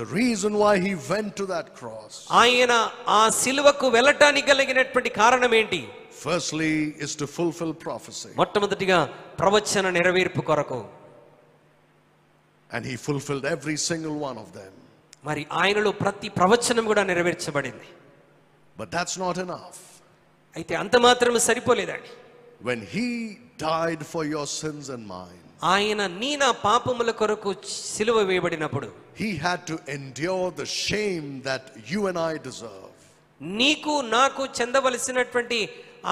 The reason why he went to that cross, ఆయన ఆ శిలువకు వెళ్ళటానికి కలిగినటువంటి కారణం ఏంటి? firstly, is to fulfill prophecy. మొట్టమొదటిగా ప్రవచన నెరవేర్పు కొరకు. And he fulfilled every single one of them. మరి ఆయనలో ప్రతి ప్రవచనం కూడా నెరవేర్చబడింది. But that's not enough. అయితే అంత మాత్రమే సరిపోలేదండి. When he died for your sins and mine, ఆయన నీ నా పాపముల కొరకు సిలువ వేయబడినప్పుడు he had to endure the shame that you and I deserve. నీకు నాకు చెందవలసినటువంటి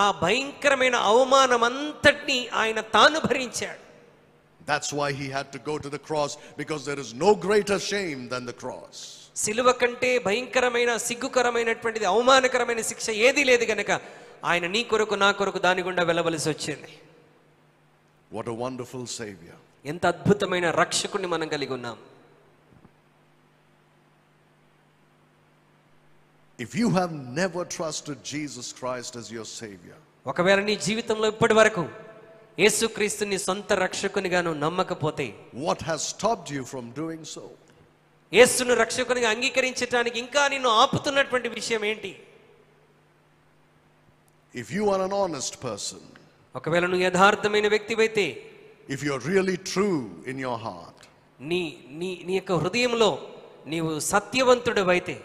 ఆ భయంకరమైన అవమానమంతటిని ఆయన తాను భరించాడు. That's why he had to go to the cross, because there is no greater shame than the cross. సిలువ కంటే భయంకరమైన, సిగ్గుకరమైనటువంటిది, అవమానకరమైన శిక్ష ఏదీ లేదు గనక ఆయన నీ కొరకు నా కొరకు దాని గుండా వెళ్ళవలసి వచ్చింది. What a wonderful Savior. ఎంత అద్భుతమైన రక్షకుడిని మనం కలిగి ఉన్నాం. If you have never trusted Jesus Christ as your Savior, ఒకవేళ నీ జీవితంలో ఇప్పటి వరకు యేసుక్రీస్తుని సొంత రక్షకునిగా నువ్వు నమ్మకపోతే, what has stopped you from doing so? యేసును రక్షకునిగా అంగీకరించడానికి ఇంకా నిన్ను ఆపుతున్నటువంటి విషయం ఏంటి? If you are an honest person, ఒకవేళ నువ్వు యథార్థమైన వ్యక్తివైతే, if you are really true in your heart, నీ నీ నీ యొక్క హృదయంలో నీవు సత్యవంతుడివైతే,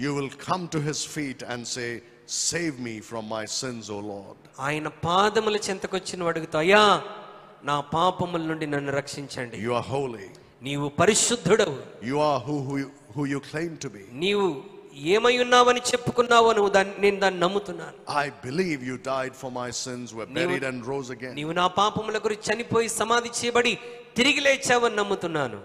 you will come to his feet and say, save me from my sins, O Lord. ఆయన పాదముల చెంతకొచ్చి నువ్వు అడుగుతావు, అయ్యా నా పాపముల నుండి నన్ను రక్షించండి. You are holy. నీవు పరిశుద్ధుడవు. You are who you claim to be. నీవు ఏమై ఉన్నావని చెప్పుకున్నావో నేను దాన్ని nమ్ముతున్నాను. I believe you died for my sins, were buried and rose again. నీవు నా పాపముల గురించి చనిపోయి సమాధి చేయబడి తిరిగి లేచావని నమ్ముతున్నాను.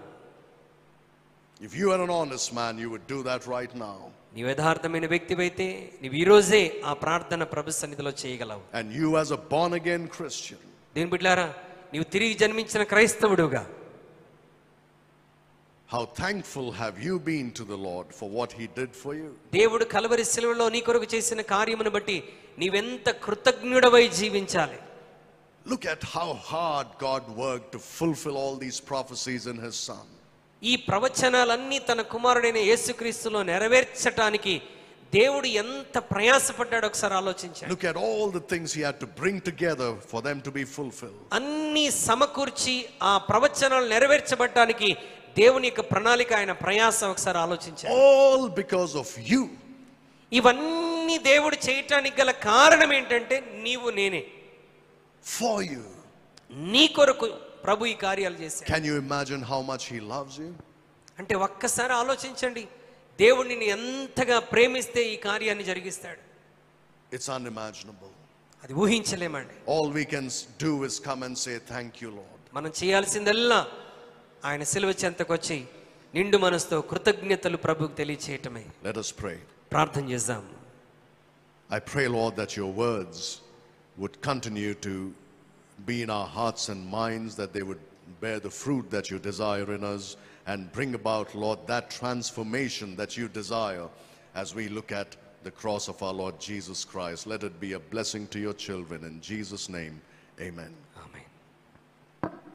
If you are an honest man, you would do that right now. నీవు యథార్థమైన వ్యక్తివైతే నీవు ఈ రోజే ఆ ప్రార్థన ప్రభు సన్నిధిలో చేయగలవు. And you as a born again Christian, దేవుని బిడ్డలారా, నీవు తిరిగి జన్మించిన క్రైస్తవుడుగా how thankful have you been to the Lord for what he did for you? దేవుడు కల్వరి శిలువలో నీ కొరకు చేసిన కార్యమును బట్టి నీవెంత కృతజ్ఞుడవై జీవించాలి. Look at how hard God worked to fulfill all these prophecies in his son. ఈ ప్రవచనాలన్నీ తన కుమారుడైన యేసుక్రీస్తులో నెరవేర్చడానికి దేవుడు ఎంత ప్రయాసపడ్డాడో ఒకసారి ఆలోచించండి. Look at all the things he had to bring together for them to be fulfilled. అన్ని సమకూర్చి ఆ ప్రవచనాలు నెరవేర్చబడడానికి దేవుని యొక్క ప్రణాళిక, ఆయన ప్రయాసం ఒకసారి ఆలోచించండి. All because of you. ఇవన్నీ దేవుడు చేయటానికి గల కారణం ఏంటంటే నీవు నేనే. For you. నీ కొరకు ప్రభు ఈ కార్యాలు చేశాడు. Can you imagine how much he loves you? అంటే ఒక్కసారి ఆలోచించండి, దేవుడు నిన్ను ఎంతగా ప్రేమిస్తే ఈ కార్యాన్ని జరిగిస్తాడు. It's unimaginable. అది ఊహించలేమండి. All we can do is come and say thank you, Lord. మనం చేయాల్సిందల్లా ఆయన సిలువ చెంతకు వచ్చి నిండు మనసుతో కృతజ్ఞతలు ప్రభువుకు తెలియచేయటమే. Let us pray. ప్రార్థన చేద్దాం. I pray, Lord, that your words would continue to be in our hearts and minds, that they would bear the fruit that you desire in us and bring about, Lord, that transformation that you desire as we look at the cross of our Lord Jesus Christ. Let it be a blessing to your children. In Jesus' name, amen.